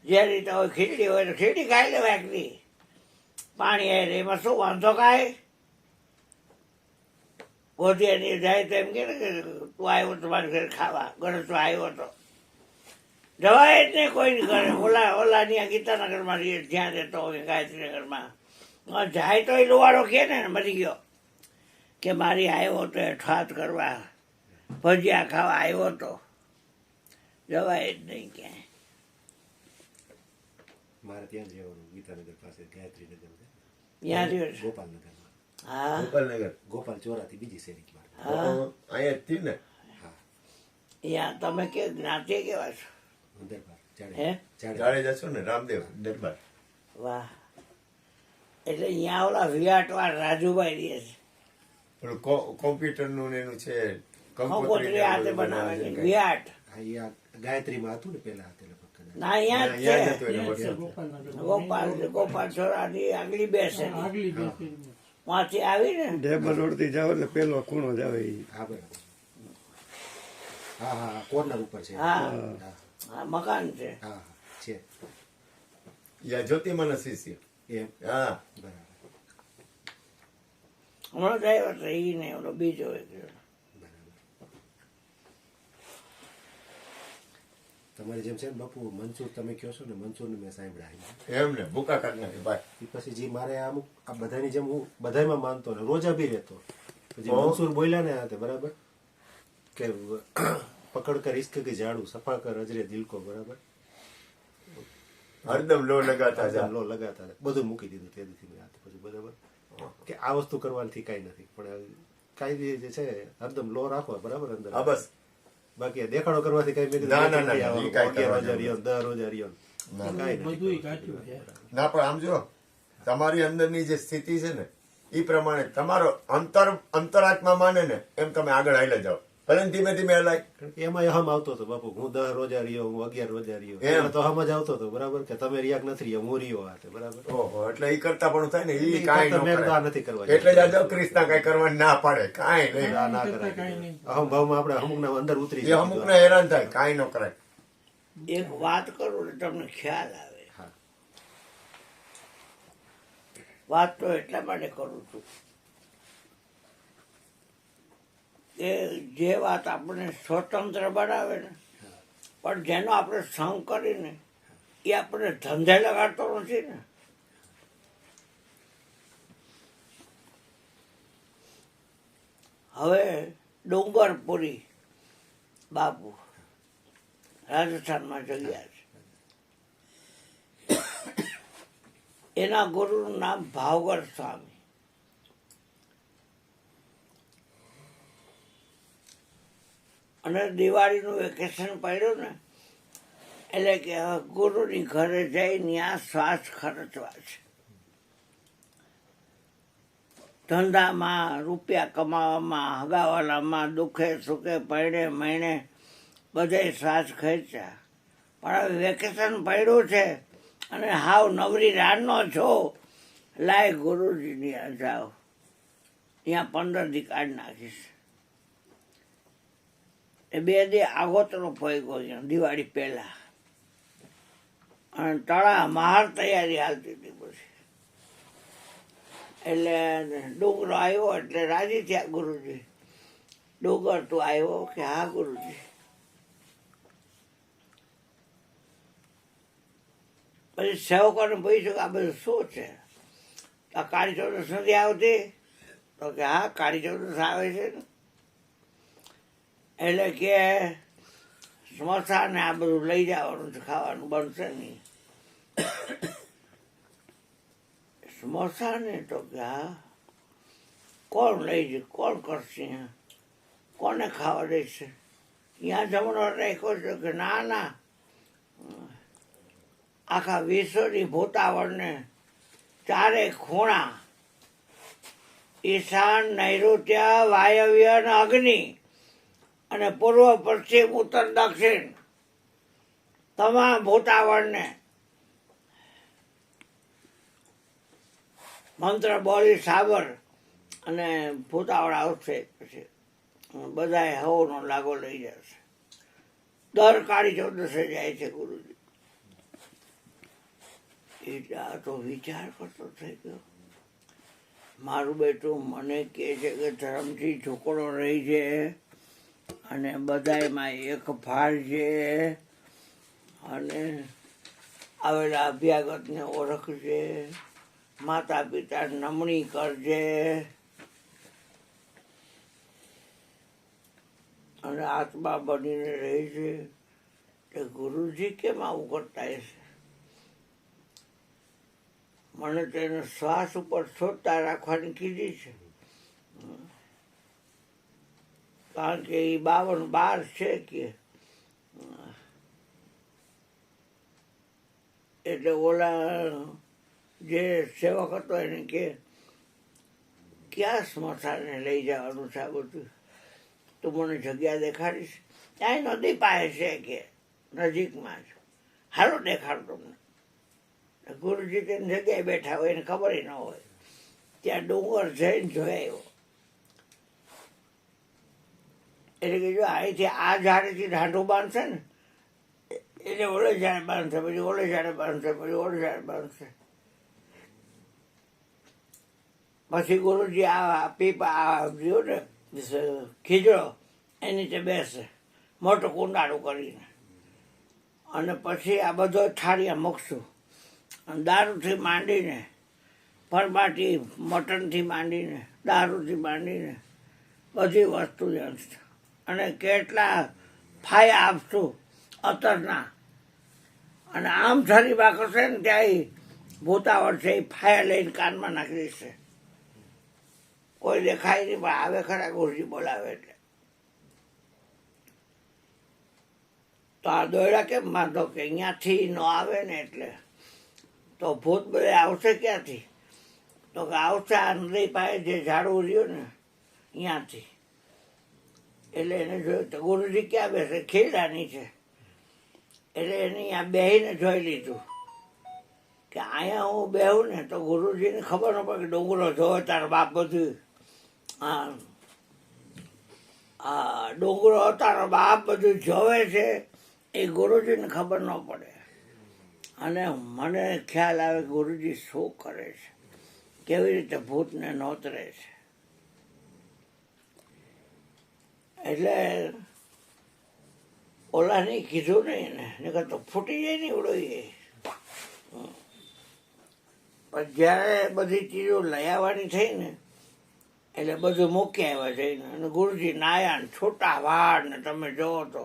S1: જે રીતે હોય ખીચડી હોય તો ખીચડી ખાઈ લેવાય કે નહીં, પાણી આવે એમાં શું વાંધો કાંઈ. ગોધિયાની જાય તો એમ કે તું આવ્યો તો મારી ઘરે ખાવા, ઘરે તો આવ્યો તો જવાય જ નહીં કોઈની ઘરે. ઓલાની ગીતાના ઘરમાં જ્યાં રહેતો હોય ગાયત્રી નગરમાં જાય તો એ લોવાડો કહે ને મરી ગયો કે મારી આવ્યો તો ઠાત કરવા, ભજીયા ખાવા આવ્યો તો, જવાય જ નહીં ક્યાંય.
S3: મારે ત્યાં જ રહેવાનું, ગીતાનગર પાસે ગાયત્રી નગર છે,
S1: ત્યાં રહ્યો છે.
S3: ગોપાલનગરમાં.
S1: હા
S2: ગોપાલનગર
S3: ગોપાલ ચોરાથી બીજી શેરી મારે.
S2: અહીંયા જ થયું ને.
S3: હા,
S1: ત્યાં તમે કે જ્ઞાતિ કેવા છો?
S3: દરબાર
S1: હે
S2: જાડેજા છો ને, રામદેવ દરબાર.
S1: વાહ. એટલે અહીંયા ઓલા વિરાટવાર રાજુભાઈ રહે છે,
S2: પેલું કોમ્પ્યુટરનું ને એનું છે,
S1: કંકોત્રી હાથે બનાવે છે વિરાટ.
S3: અહીંયા ગાયત્રીમાં હતું ને પેલા હાથે લગભગ.
S1: ના અહીંયા જ
S2: યાદ
S1: છે
S2: હતું એને વખતે.
S1: ગોપાલ છોરાની આગલી બેસે વાંચી આવી ને
S4: ડેબર રોડ થી જાવ એટલે પેલો ખૂણો જ આવે ઈ.
S3: હા બરાબર. હા હા કોર્નર ઉપર છે.
S1: હા.
S3: હા
S1: હા મકાન છે.
S3: હા છે
S2: યા જ્યોતિમાના શિષ્ય.
S3: એમ.
S2: હા
S3: બરાબર
S1: હમણાં ડ્રાઈવર છે ઈ ને ઓલો બીજો એક જણો.
S3: બરાબર. તમારી જેમ છે ને બાપુ, મનસુર તમે કહો છો ને, મનસુરને મેં સાંભળ્યા.
S2: એમ ને ભૂકા કાઢ નાખે ભાઈ.
S3: એ પછી જે મારે અમુક આ બધાની જેમ હું બધામાં માનતો ને રોજા બી રહેતો, પછી
S2: હો.
S3: મનસુર બોલ્યા ને હાથે બરાબર કે પકડ કર ઇશ્ક કે ઝાડુ, સફા કર અજરે દિલ કો, બરાબર
S2: હરદમ લો લગાતા જા.
S3: લો લગાતા હતા. બધું મૂકી દીધું તેથી મેં હાથે પછી બરાબર કે આ વસ્તુ કરવાથી કાંઈ નથી, પણ કાંઈ જે છે હરદમ લો રાખો બરાબર અંદર.
S2: હા બસ.
S3: બાકી દેખાડો કરવાથી કઈ મેં
S2: ના, ના, ના, ના, ઈ કાંઈ
S3: 11,000 રિયોન 10,000 રિયોન કાંઈ નથી.
S2: ના પણ આમ જો, તમારી અંદરની જે સ્થિતિ છે ને એ પ્રમાણે તમારો અંતરાત્મા માને ને એમ તમે આગળ હાલ્યા જાઓ. ભલે ને ધીમે ધીમે હલાય.
S3: કારણ કે એમાં હમ આવતો હતો બાપુ, હું 10 રોજા રહ્યો, હું 11 રોજા રહ્યો,
S2: એમ.
S3: તો હમ જ આવતો હતો બરાબર કે તમે રિયાક નથી રહ્યા, હું રહ્યો હાથે બરાબર.
S2: ઓહો, એટલે ઈ કરતા પણ થાય ને, ઈ
S3: ઈ
S2: કાંઈ
S3: કરતા
S2: ન
S3: મેં
S2: કરે.
S3: આ નથી કરવા
S2: એટલે જ આ જો ક્રિષ્ના કાંઈ કરવાની ના પાડે, કાંઈ નહીં.
S3: આ ના કરાય. અહમ ભાવમાં આપણે અમુક ના અંદર ઉતરી
S2: એ
S3: જાય.
S2: અમુક ને હેરાન થાય, કાંઈ ન કરાય.
S1: એક વાત કરું ને તમને ખ્યાલ આવે.
S3: હા.
S1: વાત તો એટલા માટે કરું છું કે જે વાત આપણને સ્વતંત્ર બનાવે ને, પણ જેનો આપણે સંગ કરીને એ આપણને ધંધે લગાડતો નથી ને. હવે ડુંગરપુરી બાપુ રાજસ્થાનમાં જગ્યા છે, એના ગુરુનું નામ ભાવગર સ્વામી. અને દિવાળીનું વેકેશન પડ્યું ને એટલે કે હવે ગુરુની ઘરે જઈને આ શ્વાસ ખર્ચવા છે. ધંધામાં રૂપિયા કમાવામાં, હગાવાલામાં, દુઃખે સુખે પરણે મહિને બધે શ્વાસ ખેંચ્યા. પણ હવે વેકેશન પડ્યું છે અને હાવ નવરી રાતનો છો, લાય ગુરુજીની આ જાઓ, ત્યાં 15 દી કાઢી નાખીશ. એ 2 દી આગોતરો પૈગો દિવાળી પહેલા, અને તળા મહાર તૈયારી હાલતી હતી પછી. એટલે ડુંગરો આવ્યો એટલે રાજી થયા ગુરુજી. ડુંગર તું આવ્યો કે હા ગુરુજી. પછી સેવકોને પૂછ્યું કે આ બધું શું છે? આ કાળી ચૌદસ નથી આવતી? તો કે હા કાળી ચૌદસ આવે છે ને. એટલે કે સ્મશાને આ બધું લઈ જવાનું છે, ખાવાનું બનશે નહીં. સ્મશાને તો કે હા કોણ લઈ જાય, કોણ કરશે, કોને ખાવા દેશે? ત્યાં જમણો રાખ્યો છે કે ના ના, આખા વિશ્વની ભૂતાવળને ચારે ખૂણા ઈશાન, નૈઋત્ય, વાયવ્ય અને અગ્નિ અને પૂર્વ, પશ્ચિમ, ઉત્તર, દક્ષિણ તમામ ભૂતાવળને મંત્ર બોલી સાબર અને ભૂતાવળ આવશે. પછી બધાએ હવનો લાગો લઈ જશે. દર કાળી ચૌદસે જાય છે ગુરુજી. એટલે આ તો વિચાર કરતો થઈ ગયો. મારું બેટું મને કહે છે કે ધર્મથી ઝૂકડો રહી છે અને બધામાં એક ભાર છે અને આવેલા અભ્યાગતને ઓળખજે, માતા પિતા નમણી કરજે અને આત્મા બનીને રહી છે. કે ગુરુજી કેમ આવું કરતા હશે? મને તેને શ્વાસ ઉપર શોધતા રાખવાની કીધી છે, કારણ કે એ 52 છે કે એટલે ઓલા જે સેવક હતો એને કે ક્યાં સ્મશાને લઈ જવાનું છે આ બધું? તું મને જગ્યા દેખાડીશ? ત્યાં નદી પાસે છે કે નજીકમાં જ. હાલો દેખાડું તમને. ગુરુજી તેની જગ્યાએ બેઠા હોય એને ખબર ન હોય. ત્યાં ડુંગર જઈને જોઈ આવ્યો. એટલે કે જો અહીંથી આ ઝાડેથી ઢાંઢું બાંધશે ને એટલે ઓલે ઝાડે બાંધશે, પછી ઓલે ઝાડે બાંધશે, પછી ઓલે ઝાડે બાંધશે. પછી ગુરુજી આ પીપા જોયું ને ખીજડો એની નીચે બેસે મોટું કુંડાળું કરીને, અને પછી આ બધો થાળીયા મૂકશું. દારૂથી માંડીને પરબાટી, મટનથી માંડીને દારૂથી માંડીને બધી વસ્તુ જશે. અને કેટલા ફાયા આપશું અત્તરના. અને આમ શરીરમાં કરશે ને ત્યાં ભૂતાવળ છે એ ફાયા લઈને કાનમાં નાખી દેશે. કોઈ દેખાય નહીં, પણ આવે ખરા ગુરુજી બોલાવે એટલે. તો આ દોયડા કેમ બાંધો કે અહીંયાથી ન આવે ને એટલે. તો ભૂત બધે આવશે ક્યાંથી? તો કે આવશે આ નદી પાસે જે ઝાડવું રહ્યું ને અહીંયાથી. એટલે એને જોયું તો ગુરુજી ક્યાં બેસે? ખીરડાની છે. એટલે એને અહીંયા બેહીને જોઈ લીધું કે અહીંયા હું બેહું ને તો ગુરુજીને ખબર ન પડે કે ડુંગરો જોવે તારો બાપ બધું. હા, ડુંગરો તારો બાપ બધું જોવે છે એ ગુરુજીને ખબર ન પડે. અને મને ખ્યાલ આવે ગુરુજી શું કરે છે, કેવી રીતે ભૂતને નોતરે છે. એટલે ઓલાને કીધું નહીં ને તો ફૂટી જાય ને ઉડોઈ. પણ જ્યારે બધી ચીજો લઈ આવવાની થઈ ને એટલે બધું મૂકી આવ્યા જઈને. અને ગુરુજી નાયા ને છોટા વાળ ને તમે જોવો તો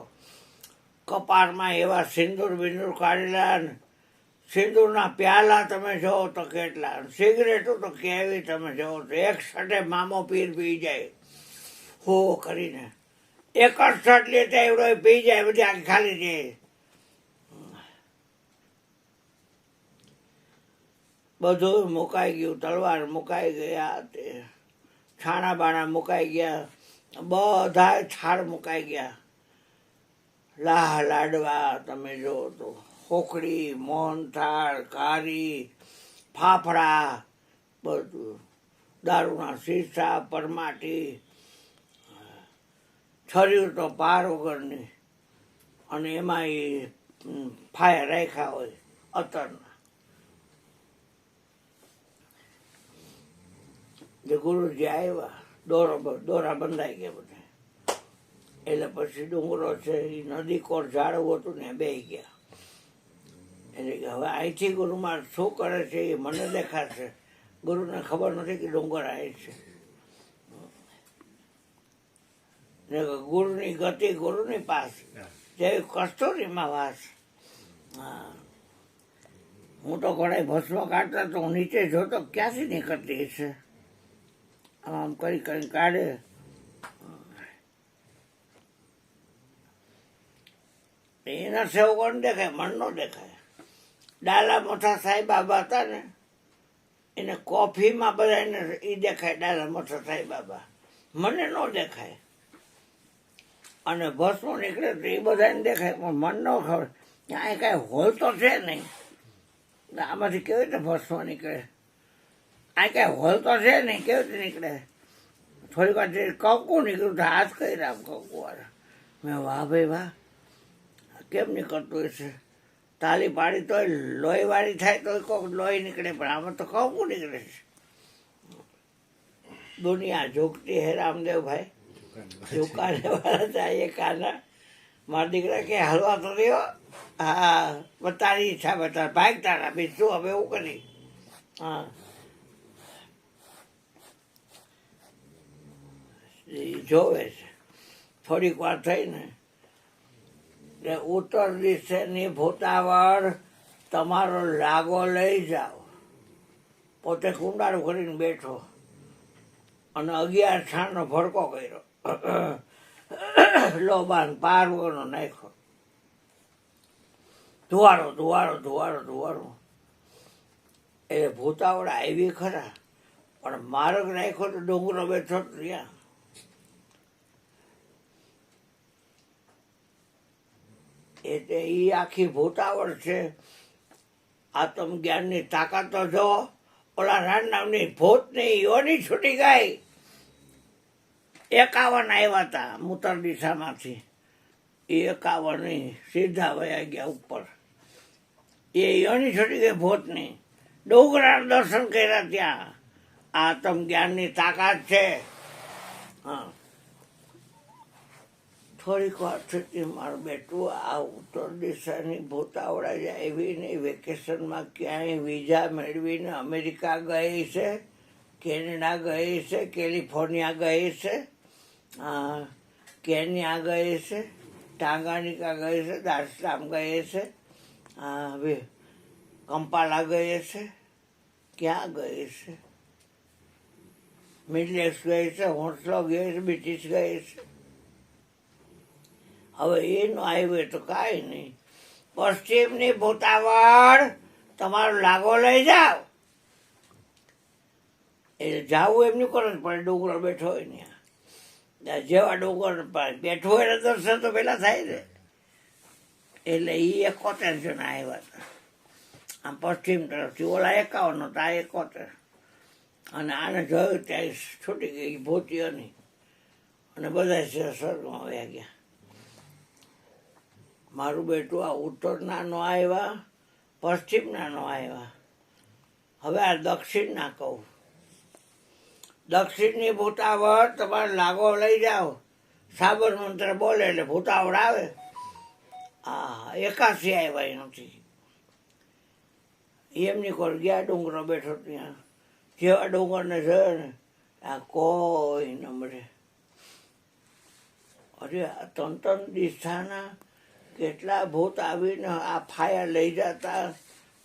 S1: કપાળમાં એવા સિંદૂર બિંદૂર કાઢેલા ને સિંદૂરના પ્યાલા તમે જોવો તો કેટલા, સિગરેટો તો કેવી તમે જોવો તો એક સટે મામો પીર પી જાય હો કરીને. એક જ શર્ટ લેતા એવડો પી જાય, બધી આખી ખાલી જાય. બધું મુકાઈ ગયું, તલવાર મુકાઈ ગયા, તે છાણા બાણા મુકાઈ ગયા, બધા છાડ મુકાઈ ગયા. લાહ લાડવા તમે જો તો ખોખડી, મોહનથાળ, કારી, ફાફડા, બધું દારૂના શીશા, પરમાટી, છર્યું તો પાર વગરની. અને એમાં એ ફાયા રાખ્યા હોય અત્તરના. જે ગુરુજી આવ્યા, દોરા બંધાઈ ગયા બધા. એટલે પછી ડુંગરો છે એ નદી કોર ઝાડવું હતું ને બેસી ગયા. એટલે કે હવે અહીંથી ગુરુમાં શું કરે છે એ મને દેખાશે. ગુરુને ખબર નથી કે ડુંગર આવે છે. ને ગુરુની ગતિ ગુરુની પાસ, જેવી કસ્તુરીમાં વાસ. હા, હું તો ઘણા ભસ્મ કાઢતા તો હું નીચે જોતો ક્યાંથી નીકળતી છે. આમ કરી કરીને કાઢે. એના સેવકોને દેખાય, મન નો દેખાય. ડાલા મોટા સાંઈ બાબા હતા ને એને કોફીમાં બધા એને એ દેખાય દાદા મથર સાંઈ બાબા, મને ન દેખાય. અને ભસ્મ નીકળે તો એ બધાને દેખાય પણ મન ન ખબર. અહીં કાંઈ હોલ તો છે નહીં, આમાંથી કેવી રીતે ભસ્મ નીકળે? અહીં કાંઈ હોલ તો છે નહીં, કેવી રીતે નીકળે? થોડીક વાર કંકુ નીકળ્યું તો હાથ કર્યા કંકુ વાળા. મેં વાહ ભાઈ વાહ, કેમ નીકળતું હશે? તાલી પાડી તોય લોહીવાળી થાય તોય કોક લોહી નીકળે, પણ આમાં તો કંકુ નીકળે છે. દુનિયા ઝૂકતી હે રામદેવભાઈ, ઝુકાને વાળા चाहिए કાના. મારા દીકરા કે હલવા તો રહ્યો, હા તારી ઈચ્છા બતા, ભાગ તારા બી શું હવે એવું કરી. હા જોવે છે. થોડીક વાર થઈને કે ઉત્તર દિશેની ભૂતાવળ તમારો લાગો લઈ જાઓ. પોતે કુંડાળું કરીને બેઠો અને 11 છાણનો ભડકો કર્યો, લોબાન પારવોનો નાખ્યો, ધુવાડો ધુવાડો ધુવાડો ધુવાડો. એટલે ભૂતાવળ આવી ખરા, પણ માર્ગ નાખ્યો તો ડુંગરો બેઠો ત્યાં. એટલે એ આખી ભૂતાવળ છે. આત્મજ્ઞાનની તાકાત તો જો. ઓલા રામનામની ભૂતની યોની છૂટી ગઈ. 51 આવ્યા હતા મૂતર દિશામાંથી, એ 51 સીધા વયા ગયા ઉપર. એ યોની છૂટી ગઈ ભૂતની. ડુંગરા દર્શન કર્યા ત્યાં. આત્મજ્ઞાનની તાકાત છે. હા, થોડીક વાર થતી મારું બેટું આ ઉત્તર દિશાની ભૂતાવળા જ આવીને વેકેશનમાં ક્યાંય વિઝા મેળવીને અમેરિકા ગઈ છે, કેનેડા ગઈ છે, કેલિફોર્નિયા ગઈ છે, કેન્યા ગઈ છે, ટાંગાનિકા ગઈ છે, દાર્સલામ ગઈ છે, કંપાલા ગઈ છે, ક્યાં ગઈ છે, મિડલેક્સ ગઈ છે, હોંસલો ગઈ છે, બ્રિટિશ ગઈ છે. હવે એનો હાઈવે તો કાંઈ નહીં. પશ્ચિમની ભૂતાવળ તમારો લાગો લઈ જાઓ. એટલે જાવું એમનું કરો જ પડે, ડુંગરો બેઠો હોય ને જેવા ડુંગર બેઠો હોય ને દર્શન તો પેલા થાય ને. એટલે એ 71 જણા આવ્યા હતા આમ પશ્ચિમ તરફથી. ઓલા 51 હતા, આ 71. અને આને જોયું ત્યાં છૂટી ગઈ ભૂતિઓની અને બધા સ્વર્ગમાં વયા ગયા. મારું બેટું આ ઉત્તરના નો આવ્યા, પશ્ચિમના નો આવ્યા. હવે આ દક્ષિણના કહું. દક્ષિણની ભૂતાવળ તમારે લાગો લઈ જાઓ. સાબર મંત્ર બોલે એટલે ભૂતાવળ આવે. 81 આવ્યા નથી. એમની કોર ગયા ડુંગરો બેઠો ત્યાં. જેવા ડુંગરને જોયો ને આ કોઈ ન મળે. અરે આ તંતન દિશાના કેટલા ભૂત આવીને આ ફાયા લઈ જતા.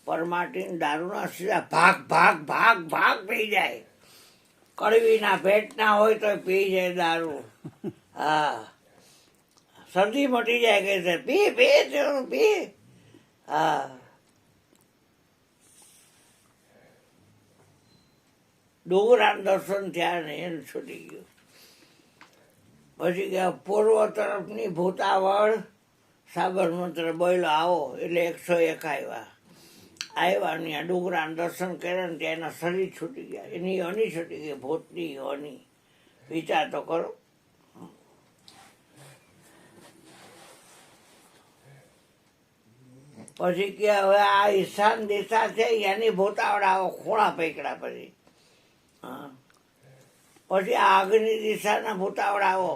S1: પરમાટીને દારૂના સીધા ભાગ ભાગ ભાગ ભાગ પી જાય. કડવીના પેટના હોય તો પી જાય દારૂ. હા, શરદી મટી જાય કે છે પી પી પી. હા, ડુંગરા દર્શન થયા ને એને છૂટી ગયું. પછી ગયા પૂર્વ તરફની ભૂતાવળ સાબરમંત્ર બોલ્યો આવો એટલે 101 આવ્યા ને આ ડુંગરા દર્શન કર્યા ને ત્યાં એના શરીર છૂટી ગયા. એની યોની છૂટી ગઈ, ભૂતની યોની. વિચાર તો કરો. પછી કે હવે આ ઈશાન દિશા છે એની ભૂતાવળ આવો ખૂણા પૈકડા. પછી પછી આ અગ્નિ દિશાના ભૂતાવળ આવો,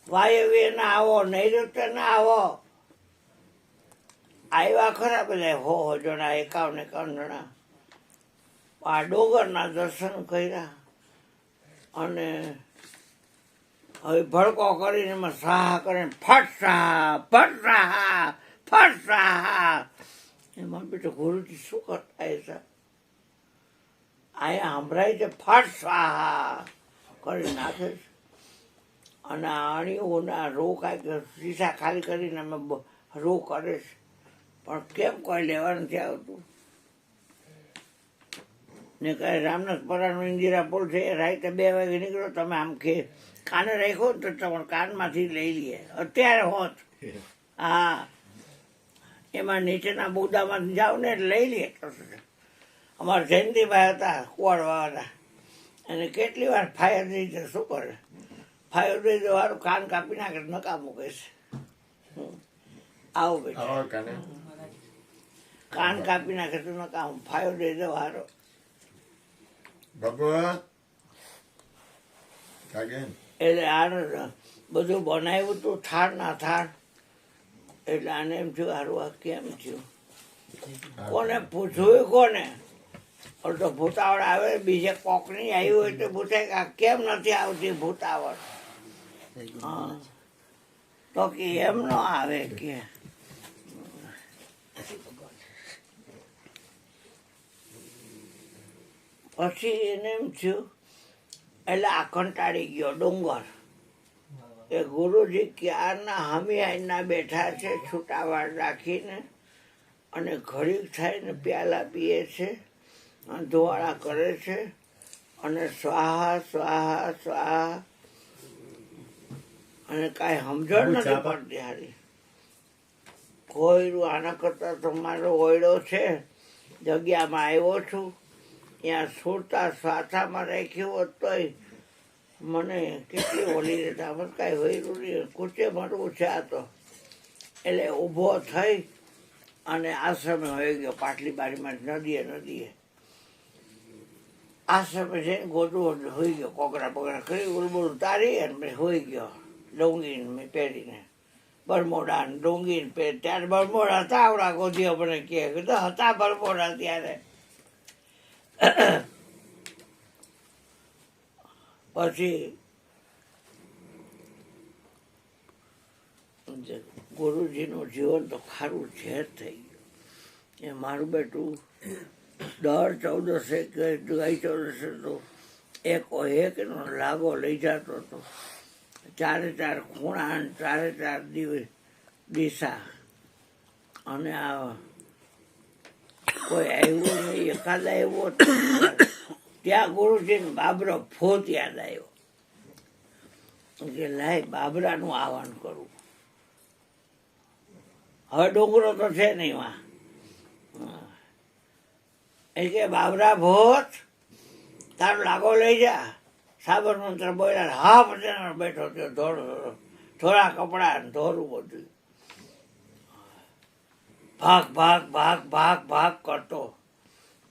S1: વાયવ્યના આવો, નૈઋત્યના આવો. આવ્યા ખરા બધા 100 જણા, 51 જણા. આ ડુંગરના દર્શન કર્યા અને હવે ભડકો કરીને એમાં સાહા કરીને ફટ સાહા ફટ સાહા ફટ સાહા. એમાં બેટો ગુરુજી શું કરતા છે? અહીંયા સંભળાય છે ફટ સ્વાહા કરી નાખે છે. અને અણીઓના રો કાંઈક શીશા ખાલી કરીને અમે રો કરે છે, પણ કેમ કોઈ લેવા નથી આવતું. ને કહે રામનાથપરાનો ઇન્દિરા પુલ છે એ રાતે 2 વાગે નીકળો, તમે આમ કે કાને રાખ્યો તો તમારે કાનમાંથી લઈ લઈએ અત્યારે હોત. હા, એમાં નીચેના બુદામાં જાઓ ને એટલે લઈ લઈએ. અમારા જયંતિભાઈ હતા કુવાડવાળા, અને કેટલી વાર ફાયર દઈ છે, શું કરે ફાયર દઈ દેવાનું કાન કાપી નાખે નકા મૂકે છે. આવું બેટા કાન કાપી નાખે તો નકા ફાયર દઈ દેવાનો.
S2: ભગવાન કાગેન
S1: એટલે આને બધું બનાવ્યું હતું થાળ ના થાળ. એટલે આને એમ થયું હારું આ કેમ થયું, કોને પૂછવું કોને. તો ભૂતાવળ આવે, બીજે કોકની આવી હોય તો પૂછે કે આ કેમ નથી આવતી ભૂતાવળ. હા, તો કે એમ ન આવે કે પછી એને એમ થયું. એટલે આ કંટાળી ગયો ડુંગર. એ ગુરુજી ક્યારના હમી આઈના બેઠા છે છૂટાવાડ રાખીને, અને ઘડીક થાય ને પ્યાલા પીએ છે, ધોવાળા કરે છે, અને સ્વાહા સ્વાહા સ્વાહા, અને કાંઈ સમજણ નથી પડતી. હારી કોયરું આના કરતા તો મારો ઓયડો છે, જગ્યામાં આવ્યો છું, ત્યાં સુરતા સ્વાથામાં રાખ્યું હોત તોય મને કેટલી ઓલી રહેતા. મને કાંઈ હોયરું નહીં, કૂચે મળવું છે આ તો. એટલે ઊભો થઈ અને આશ્રમે હોઈ ગયો, પાટલી બારીમાં નદીએ. આશ્રમે જઈને ગોદડું હોઈ ગયો, કોકરા બગરા કરી ઉલબુલ ઉતારી અને પછી હોઈ ગયો. ડુંગીને મેં પહેરીને બરમોડા ને ડુંગીને પહેર. ત્યારે બરમોડા હતા આવડા ગોધીઓ મને કહે હતા બરમોડા ત્યારે. પછી ગુરુજીનું જીવન તો ખારું ઝેર થઈ ગયું. એ મારું બેટું દર 14 ગઈ 14 તો એકનો લાગો લઈ જતો હતો. 4 ખૂણા, 4 દિશા. અને આ કોઈ આવ્યું નહીં, એકાદ આવ્યો ત્યાં ગુરુજીને બાબરો ફોત યાદ આવ્યો કે લાય બાબરાનું આહવાન કરવું. હવે ડુંગરો તો છે નહીં વા. એ કે બાબરા ભોત તારો લાગો લઈ જા. સાબરમંત્ર બોલ્યા, હા પછી બેઠો થયો, થોડા કપડા ને ધોરું બધું. ભાગ ભાગ ભાગ ભાગ ભાગ કરતો.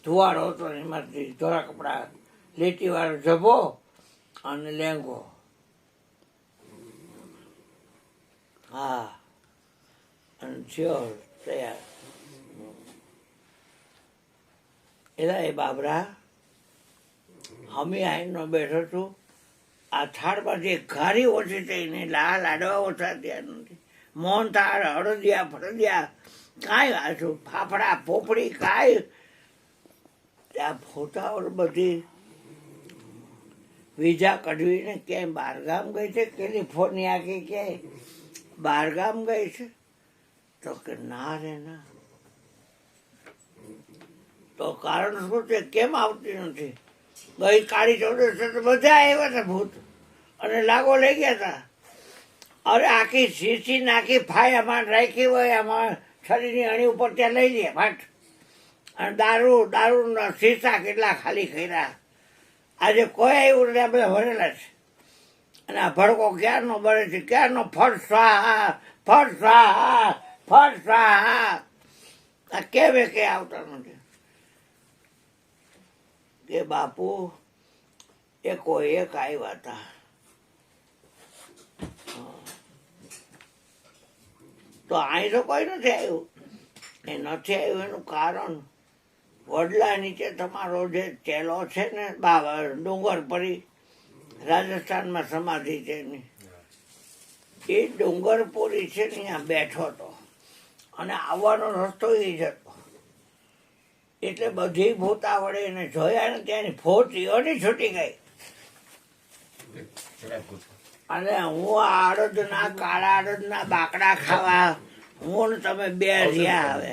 S1: ધુવાડો હતો એમાંથી ધોળા કપડા, લીટીવાળો જભો અને લેંગો. હા, અને થયો તૈયાર. એલા એ બાબરા હમી આઈનો બેઠો છું. આ થાળમાં જે ઘારી ઓછી થઈ ને લાડવા ઓછા ત્યાં નથી. મોહન થાળ, હળદિયા ફળદિયા કાંઈ વાંચું, ફાફડા પોપડી કાંઈ. ત્યાં ફોટાઓ બધી વિઝા કઢવીને ક્યાંય બહારગામ ગઈ છે, કેલિફોર્નિયા કે ક્યાંય બહારગામ ગઈ છે. તો કે ના રે ના. તો કારણ શું છે, કેમ આવતી નથી? ગઈ કાળી 14 તો બધા આવ્યા હતા ભૂત, અને લાગો લઈ ગયા હતા. અરે આખી શીશી નાખી ફાય આમાં રાખી હોય, આમાં શરીરની અણી ઉપર ત્યાં લઈ લે ફાટ. અને દારૂના શીશા કેટલા ખાલી કર્યા. આજે કોઈ આવ્યું નથી, આ બધા ભરેલા છે. અને આ ભડકો ક્યારનો બળે છે, ક્યારનો ફટ સ્વાહા ફટ સ્વાહા ફટ સ્વાહા. આ કેમ કે આવતા નથી કે બાપુ એક આવ્યા હતા. તો અહીં તો કોઈ નથી આવ્યું. એ નથી આવ્યું એનું કારણ વડલા નીચે તમારો જે ચેલો છે ને, ડુંગર પરી રાજસ્થાનમાં સમાધિ છે એની, એ ડુંગરપુરી છે ને ત્યાં બેઠો હતો. અને આવવાનો રસ્તો એ જ હતો. એટલે બધી ભૂતા વડે એને જોયા ને ત્યાંની ફોટીઓની છૂટી ગઈ. અને હું આ અડદના કાળા અડદના બાકડા ખાવા હું ને તમે બે રહ્યા. હવે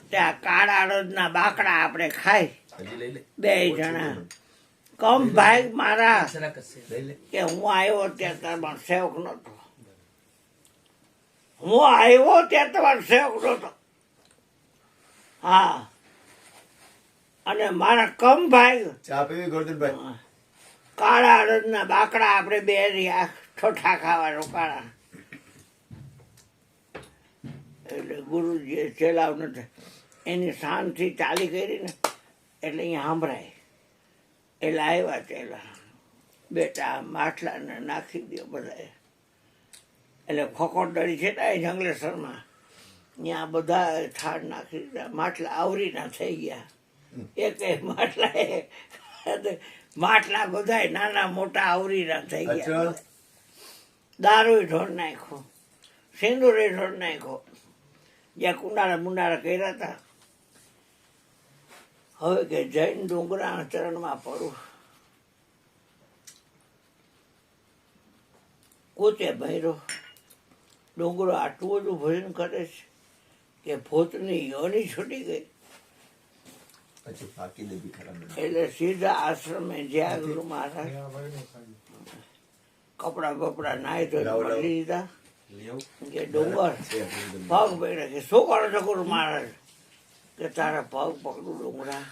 S1: ત્યાં કાળા અડદના બાકડા આપણે ખાઈ
S2: હજી લઈ લે
S1: 2 જણા કમ ભાઈ મારા
S2: લઈ લે
S1: કે હું આવ્યો ત્યાં તમારો સેવક નતો. હું આવ્યો ત્યાં તમારો સેવક નતો. હા, અને મારા કમ ભાઈ
S2: ચા પીવી ગોરધનભાઈ?
S1: કાળા અડદના બાકડા આપણે 2 રહ્યા ઠોઠા ખાવા કાળા. એટલે ગુરુજીએ ચેલાવ નથી એની શાંતિથી ચાલી કરી ને એટલે અહીંયા સાંભળાય. એટલે આવ્યા ચેલા, બેટા માટલાને નાખી દો બધાએ. એટલે ખોખોટડી છે ને જંગલેશ્વરમાં ત્યાં બધા થાળ નાખી દીધા. માટલા આવરીના થઈ ગયા. એક માટલા બધા નાના મોટા આવરીના થઈ ગયા.
S2: અચ્છા.
S1: દારૂ ઢોળ નાખ્યો, સિંદૂરે ઢોળ નાખ્યો, જ્યાં કુંડાળા મુંડાળા કર્યા હતા. હવે કે જૈન ડુંગરા ચરણમાં પડું. કોચે ભર્યો ડુંગરો આટલું બધું ભજન કરે છે કે ભૂતની યોની છૂટી ગઈ.
S2: પછી પાકી દે ભિખારા બને.
S1: એટલે સીધા આશ્રમે જ્યાં ગુરુ મહારાજ કપડા બપડા નાહી ધોઈ મળી દીધા કે ડુંગર પગ પડ્યા કે શું કરો છો ગુરુ મહારાજ? કે તારા પગ પકડું ડુંગરા,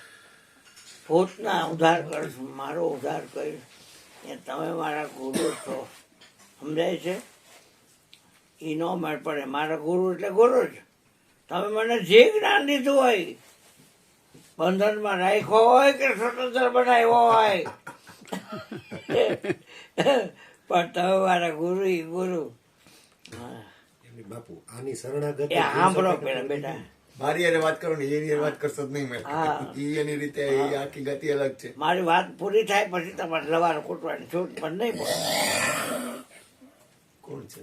S1: ભૂતના ઉદ્ધાર કરીશ, મારો ઉદ્ધાર કરીશ. એ તમે મારા ગુરુ છો, સમજાય છે? એ ન મેળ પડે. મારા ગુરુ એટલે ગુરુ જ. તમે મને જે જ્ઞાન દીધું હોય, બંધનમાં રાખ્યો હોય કે સ્વતંત્ર બનાવ્યો હોય, પણ તમે મારા ગુરુ ઈ ગુરુ.
S3: એમની બાપુ આની શરણાગતિ
S1: એ સાંભળો પેલા બેટા.
S2: મારી હારે વાત કરો ને એની હારે વાત કરશો જ નહીં મેં.
S1: હા.
S2: ઈ એની રીતે ઈ આખી ગતિ અલગ છે.
S1: મારી વાત પૂરી થાય પછી તમારે લવાર કૂટવાની છૂટ પણ નહીં પડે.
S2: કોણ છે?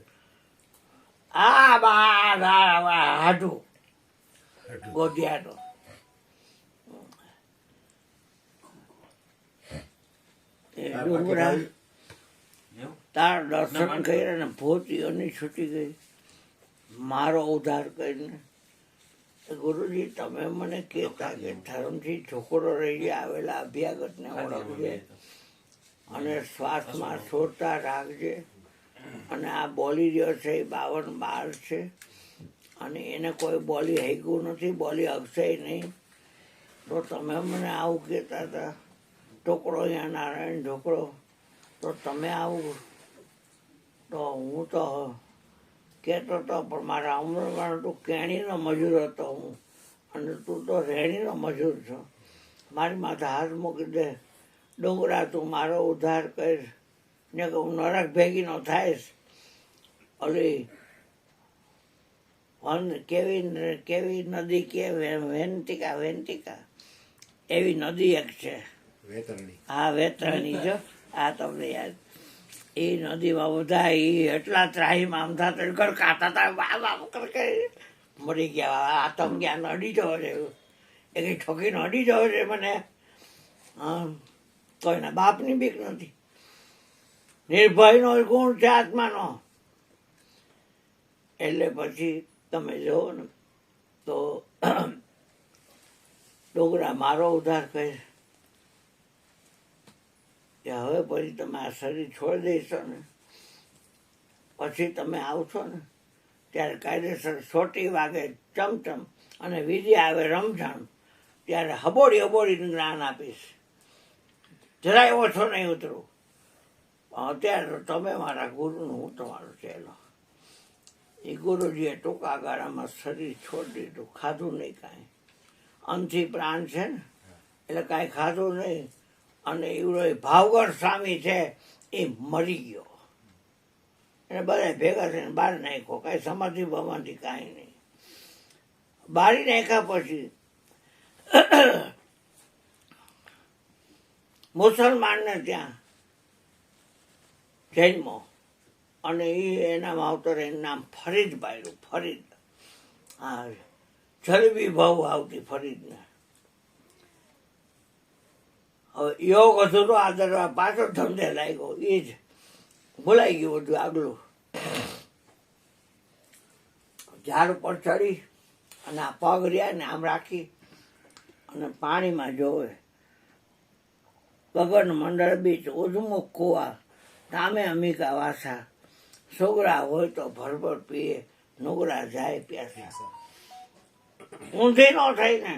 S1: આ હાડુ ગોધિયાનો. એ ડુંગરા તાર દર્શન કર્યા ને ભૂતિઓની છૂટી ગઈ, મારો ઉદ્ધાર કરીને. ગુરુજી તમે મને કહેતા કે ધર્મથી છોકરો રહી આવેલા અભ્યાગતને ઓળખજે અને શ્વાસમાં છોડતા રાખજે. અને આ બોલી રહ્યો છે એ 52 છે અને એને કોઈ બોલી હૈકું નથી, બોલી હકશે નહીં. તો તમે મને આવું કહેતા હતા ટોકડો અહીંયા નારાયણ ઢોકળો, તો તમે આવું તો હું તો કહેતો હતો પણ મારા ઉંમરમાં તું કેણીનો મજૂર હતો હું, અને તું તો રેણીનો મજૂર છો. મારી માથે હાથ મૂકી દે ડુંગરા, તું મારો ઉદ્ધાર કરીશ ને કે હું નરક ભેગીનો થાઈશ. ઓલી કેવી નદી કે વેન્ટિકા એવી નદી એક છે.
S3: વેતરણી.
S1: હા, વેતરણી જો. આ તમને યાદ. એ નદીમાં બધા એ એટલા ત્રાહીમ આમ થતા ગળકાતા હતા, મરી ગયા. આ તમે ક્યાં અડી જવો છે, એ કંઈ ઠોકીને અડી જવો છે મને. કોઈના બાપની બીક નથી. નિર્ભયનો ગુણ છે આત્માનો. એટલે પછી તમે જુઓ ને તો ડુંગરા મારો ઉદ્ધાર કહે કે હવે પછી તમે આ શરીર છોડી દઈશો ને પછી તમે આવશો ને ત્યારે કાયદેસર સોટી વાગે ચમચમ અને વિધિ આવે રમઝાન, ત્યારે હબોડીનું જ્ઞાન આપીશ. જરાય ઓછો નહીં ઉતરું. અત્યારે તમે મારા ગુરુનું, હું તમારો ચેલો. એ ગુરુજીએ ટૂંકા ગાળામાં શરીર છોડી દીધું, ખાધું નહીં કાંઈ. અંતથી પ્રાણ છે ને એટલે કાંઈ ખાધું નહીં. અને એવડો ભાવગઢ સ્વામી છે એ મરી ગયો. એને બધા ભેગા થઈને બહાર નાખ્યો. કાંઈ સમાધિ બમાધિ કાંઈ નહીં. બારી નાખ્યા પછી મુસલમાનને ત્યાં જન્મો, અને એ એના માવતર એનું નામ ફરીદ પાડ્યું. ફરીદ. હા, જલેબી ભાવ આવતી ફરીદને. હવે યોગ અધૂરો આદરવા પાછો ધંધે લાગ્યો. એ જ ભૂલાઈ ગયું બધું આગલું. ઝાડ ઉપર ચડી અને આ પગ રહ્યા ને આમ રાખી અને પાણીમાં જોવે ગગન મંડળ બીચ ઉજમુખ કુવા ધામે અમિકા વાસા સોગરા હોય તો ભરભર પીએ નુગરા જાય પ્યાસા. ઊંધી ન થઈ ને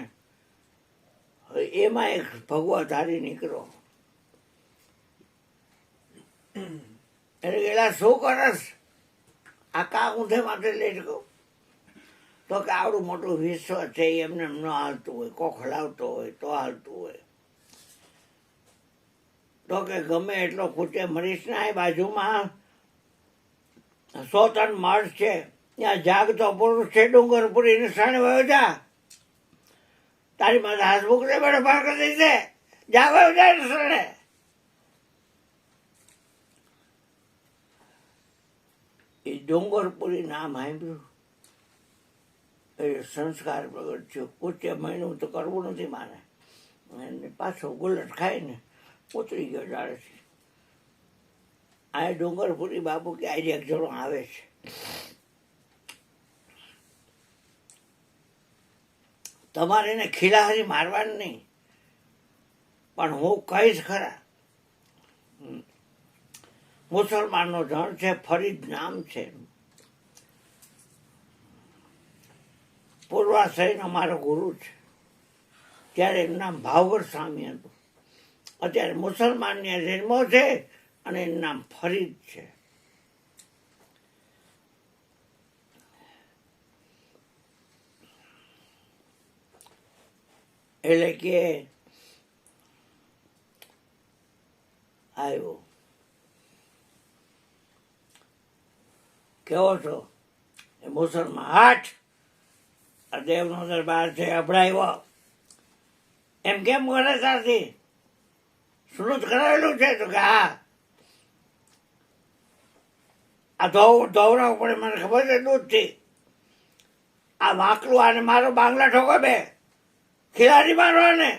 S1: એમાં એક ભગવા ધારી નીકળો એટલે એલા શું કરસ આ કા ઊંધે માટે લઈ શકો તો કે આવડું મોટું વિશ્વ છે એમને ન હાલતું હોય કોક હલાવતો હોય તો હાલતું હોય તો કે ગમે એટલો ખૂટે મરીશ ના એ બાજુમાં 100 ટન મળ છે ત્યાં જાગતો પુરુષ છે ડુંગરપુરી નિશાને વયો જા તારી માથે હાસબુક ને બેડો પાર કરી દઈશે જા વયો જાય નિશાને. એ ડુંગરપુરી નામ સાંભળ્યું એ સંસ્કાર પ્રગટ થયો. પૂછે મહિનું તો કરવું નથી મારે અને પાછો ગુલટ ખાઈને ઉતરી ગયો ડાળેથી. આ ડુંગરપુરી બાપુ કે આજે એક જણો આવે છે તમારે એને ખીલાહારી મારવાની નહીં પણ હું કહીશ ખરા. મુસલમાનનો જણ છે ફરીદ નામ છે પૂર્વાશ્રયનો મારો ગુરુ છે ત્યારે એનું નામ ભાવગર સ્વામી હતું. અત્યારે મુસલમાનની જન્મો છે અને એનું નામ ફરીદ છે. એટલે કે આવ્યો કેવો છો એ મુસલમાન હાટ આ દેવનો દરબાર છે અભડાવ્યો એમ કેમ કરે ત્યારથી શું કરાવેલું છે તો કે હા આ ધોવરાવું પડે મને ખબર છે દૂધથી આ વાંકલું આને મારો બાંગલા ઠોકો બે ખિલાડી મારવાને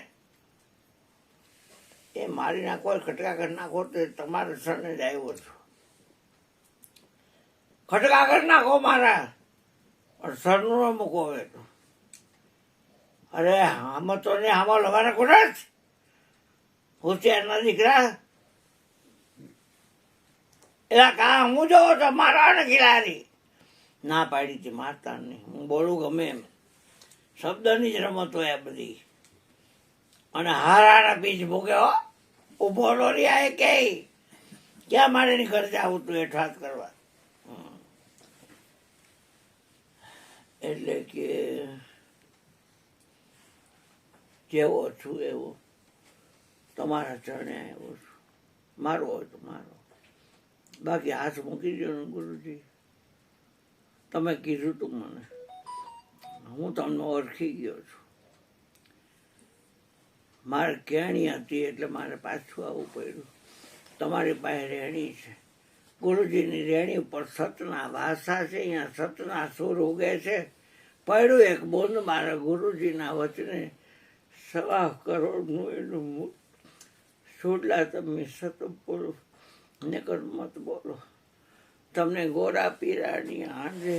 S1: એ મારી નાખો ખટકા કરી નાખો તો તમારા સરને જ આવ્યો છું. ખટકા કરી નાખો મારા પણ સરનું ન મૂકો હવે તો. અરે આમાં તો ને આમાં લવાના કોણ હોશિયારના દીકરા એલા કા હું જોવો તો મારા ને ખિલાડી ના પાડી હતી મારતા નહીં. હું બોલું ગમે એમ શબ્દની જ રમત હોય આ બધી. અને હારાના પીછ ભૂગ્યો ઉભો નો રહ્યા એ કે ક્યાં મારે ની ઘર જાવું તું એઠવાત કરવા. એટલે કે જેવો છું એવો તમારા ચરણે આવ્યો છું. મારો હોય તો મારો બાકી હાથ મૂકી દો ને ગુરુજી તમે કીધું તું મને હું તમને ઓળખી ગયો છું. મારે કેણી હતી એટલે મારે પાછું આવવું પડ્યું. તમારી પાસે રેણી છે ગુરુજીની રેણી ઉપર સતના ભાષા છે અહીંયા સતના સુર ઉગે છે. પડ્યું એક બોંદ મારા ગુરુજીના વચને 1.25 કરોડનું એનું છોડલા તમે સત બોલો નકર મત બોલો. તમને ગોરા પીરાની આંધે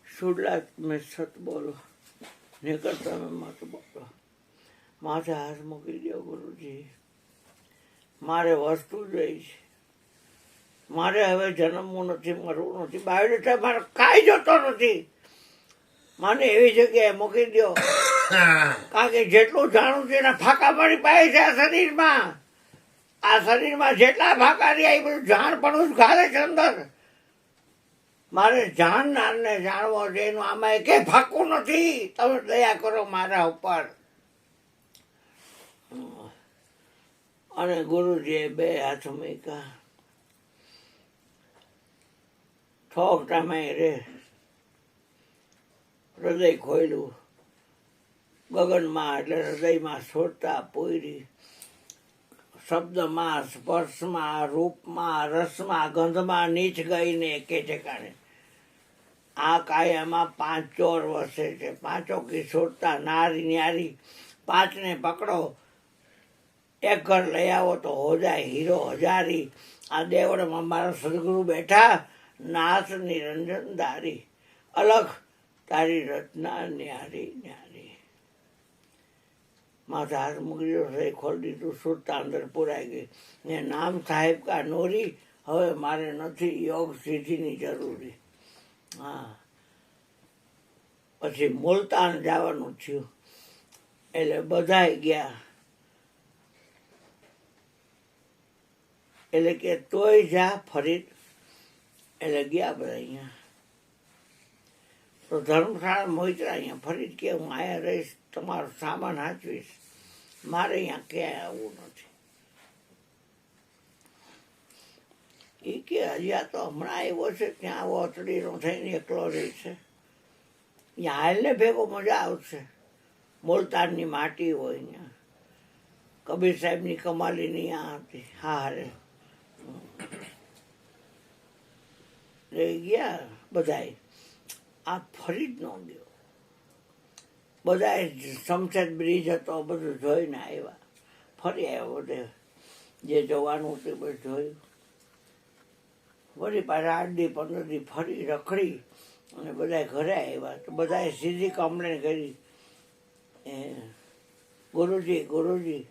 S1: છોડલા તમે સત બોલો નકર તમે મત બોલો. માથે હાથ મૂકી દો ગુરુજી મારે વસ્તુ જોઈ છે. મારે હવે જન્મવું નથી મરવું નથી. બાયોડેટા મારે કાંઈ જોતો નથી. મને એવી જગ્યાએ મૂકી દો કારણ કે જેટલું જાણું છે એના ફાંકા મારી પાસે છે. આ શરીરમાં જેટલા ફાંકા રહ્યા એ બધું જાણ પણ ઘાલે છે અંદર. મારે જાણનારને જાણવો છે એનું આમાં કે ફાંકું નથી. તમે દયા કરો મારા ઉપર. અને ગુરુજીએ 2 હાથ મૂક્યા ઠોકટામાં રે હૃદય ખોયલું ગગનમાં એટલે હૃદયમાં છોડતા પોયરી શબ્દમાં સ્પર્શમાં રૂપમાં રસમાં ગંધમાં નીચ ગઈને એકે ઠેકાણે. આ કાયામાં 5 ચોર વસે છે. 5 કિશોરતા નારી ન્યારી 5ને પકડો એક ઘર લઈ આવો તો હો જાય હીરો હજારી. આ દેવળમાં મારા સદગુરુ બેઠા નાથ નિરંજન ધારી અલગ તારી રચના ન્યારી ન્યારી. માથે હાથ મૂકી દીધો છે, ખોલી દીધું, સુરતા અંદર પુરાઈ ગઈ ને નામ સાહેબ કા નોરી, હવે મારે નથી યોગ સિદ્ધિની જરૂરી. હા, પછી મુલતાન જવાનું થયું એટલે બધાય ગયા. એટલે કે તોય જા ફરી, એટલે ગયા બધા અહીંયા. તો ધર્મશાળા મોઈતરા અહીંયા ફરી કે હું અહીંયા રહીશ, તમારો સામાન હાચવીશ, મારે અહીંયા ક્યાંય આવવું નથી. એ કે હજી આ તો હમણાં આવ્યો છે, ત્યાં આવો અતડીનો થઈને એકલો રહે છે, ત્યાં હાલને ભેગો મજા આવશે. મુલતાનની માટી હોય અહીંયા, કબીર સાહેબની કમાલીની આ હતી. હા રે રહી ગયા બધાય. આ ફરી જ ન ગયો. બધાએ શમશેદ બ્રિજ હતો બધું જોઈને આવ્યા, ફરી આવ્યા બધે, જે જોવાનું તે બધું જોયું. વળી પાછા 8 દી 15 દી ફરી રખડી અને બધા ઘરે આવ્યા. તો બધાએ સીધી કમ્પ્લેન કરી, ગુરુજી ગુરુજી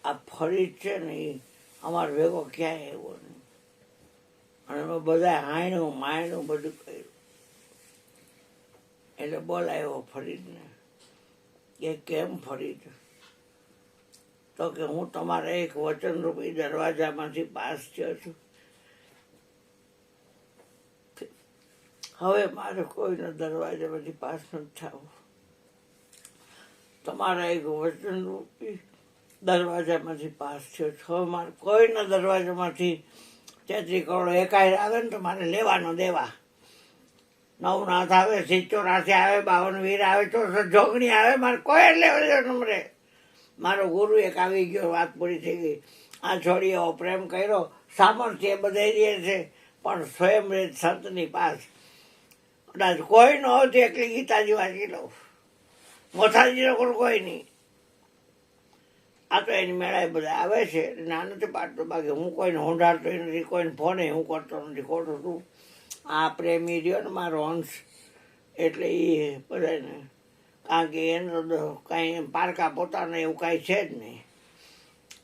S1: આ ફરી જ છે ને એ અમારો ભેગો ક્યાંય આવ્યો નહીં. અને અમે બધા હાયણું માયણું બધું કર્યું. એટલે બોલાવ્યો ફરીદને કે કેમ ફરીદ? તો કે હું તમારા એક વચનરૂપી દરવાજામાંથી પાસ થયો છું, હવે મારે કોઈના દરવાજામાંથી પાસ નથી થવું. તમારા એક વચનરૂપી દરવાજામાંથી પાસ થયો છું, હવે મારે કોઈના દરવાજામાંથી 33 કરોડ એકાય આવે ને તો મારે લેવાનો દેવા. નવનાથ આવે, 84 આવે, 52 વીર આવે, 64 જોગણી આવે, મારે કોઈ લેવા નંબરે. મારો ગુરુ એક આવી ગયો, વાત પૂરી થઈ ગઈ. આ છોડીઓ પ્રેમ કર્યો, સામર્થ્ય બધે રહે છે, પણ સ્વયં રહે સંતની પાસ. કદાચ કોઈ ન હોય તો એકલી ગીતાજી વાંચી લઉં, મોથાજી લોકો કોઈ નહીં. આ તો એની મેળાએ બધા આવે છે, ના નથી પાડતો. બાકી હું કોઈને હોંડાડતો નથી, કોઈને ફોને હું કરતો નથી, ખોટું તું. આ પ્રેમી રહ્યો ને મારો અંશ, એટલે એ બધાને, કારણ કે એનો કાંઈ પારકા પોતાને એવું કાંઈ છે જ નહીં.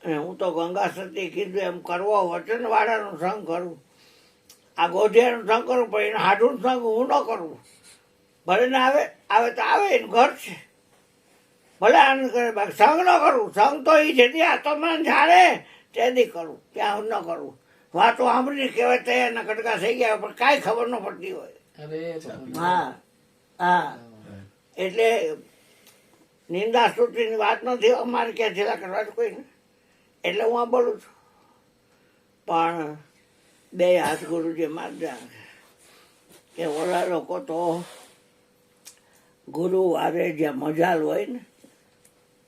S1: અને હું તો ગંગા સતી કીધું એમ કરવો, વચનવાળાનો સંગ કરું. આ ગોધિયાનો સંગ કરું, પણ એનો હાડું સંગ હું ન કરું. ભલે ને આવે આવે તો આવે, એનું ઘર છે, ભલે આનંદ કરે, બાકી સંગ ન કરું. સંગ તો એ છે ત્યાં તો મને જાણે તેથી કરું, ત્યાં હું ન કરું. વાતો સાંભળીને કહેવાય તૈયારના કટકા થઈ ગયા, પણ કાંઈ ખબર ન પડતી હોય. હા હા, એટલે નિંદા સ્તુતિની વાત નથી અમારે ક્યાં જિલ્લા કરવા કોઈ ને, એટલે હું આ બોલું છું. પણ 2 હાથ ગુરુજી મારજા કે ઓલા લોકો તો ગુરુવારે જ્યાં મજાલ હોય ને,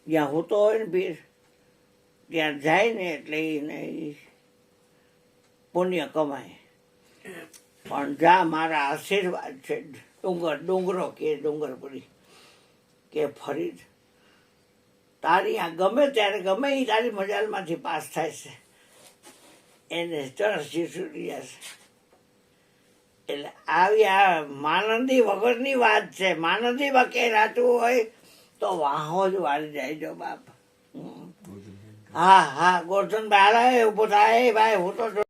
S1: જ્યાં હોતો હોય ને પીર, ત્યાં જાય ને એટલે એને પુણ્ય કમાય. પણ જા મારા આશીર્વાદ છે, ડુંગરો કે ડુંગરપુરી કે ફરીદ, તારી આ ગમે ત્યારે ગમે એ તારી મજાલમાંથી પાસ થાય છે, એને ચરસી છૂટી જશે. એટલે આવી આ માનંદી વગરની વાત છે. માનંદી વકે રાચવું હોય તો વાહો જ વાળી જાય જો બાપ. હા હા, ગોરધનભાઈ ઉભો થાય ભાઈ, હું તો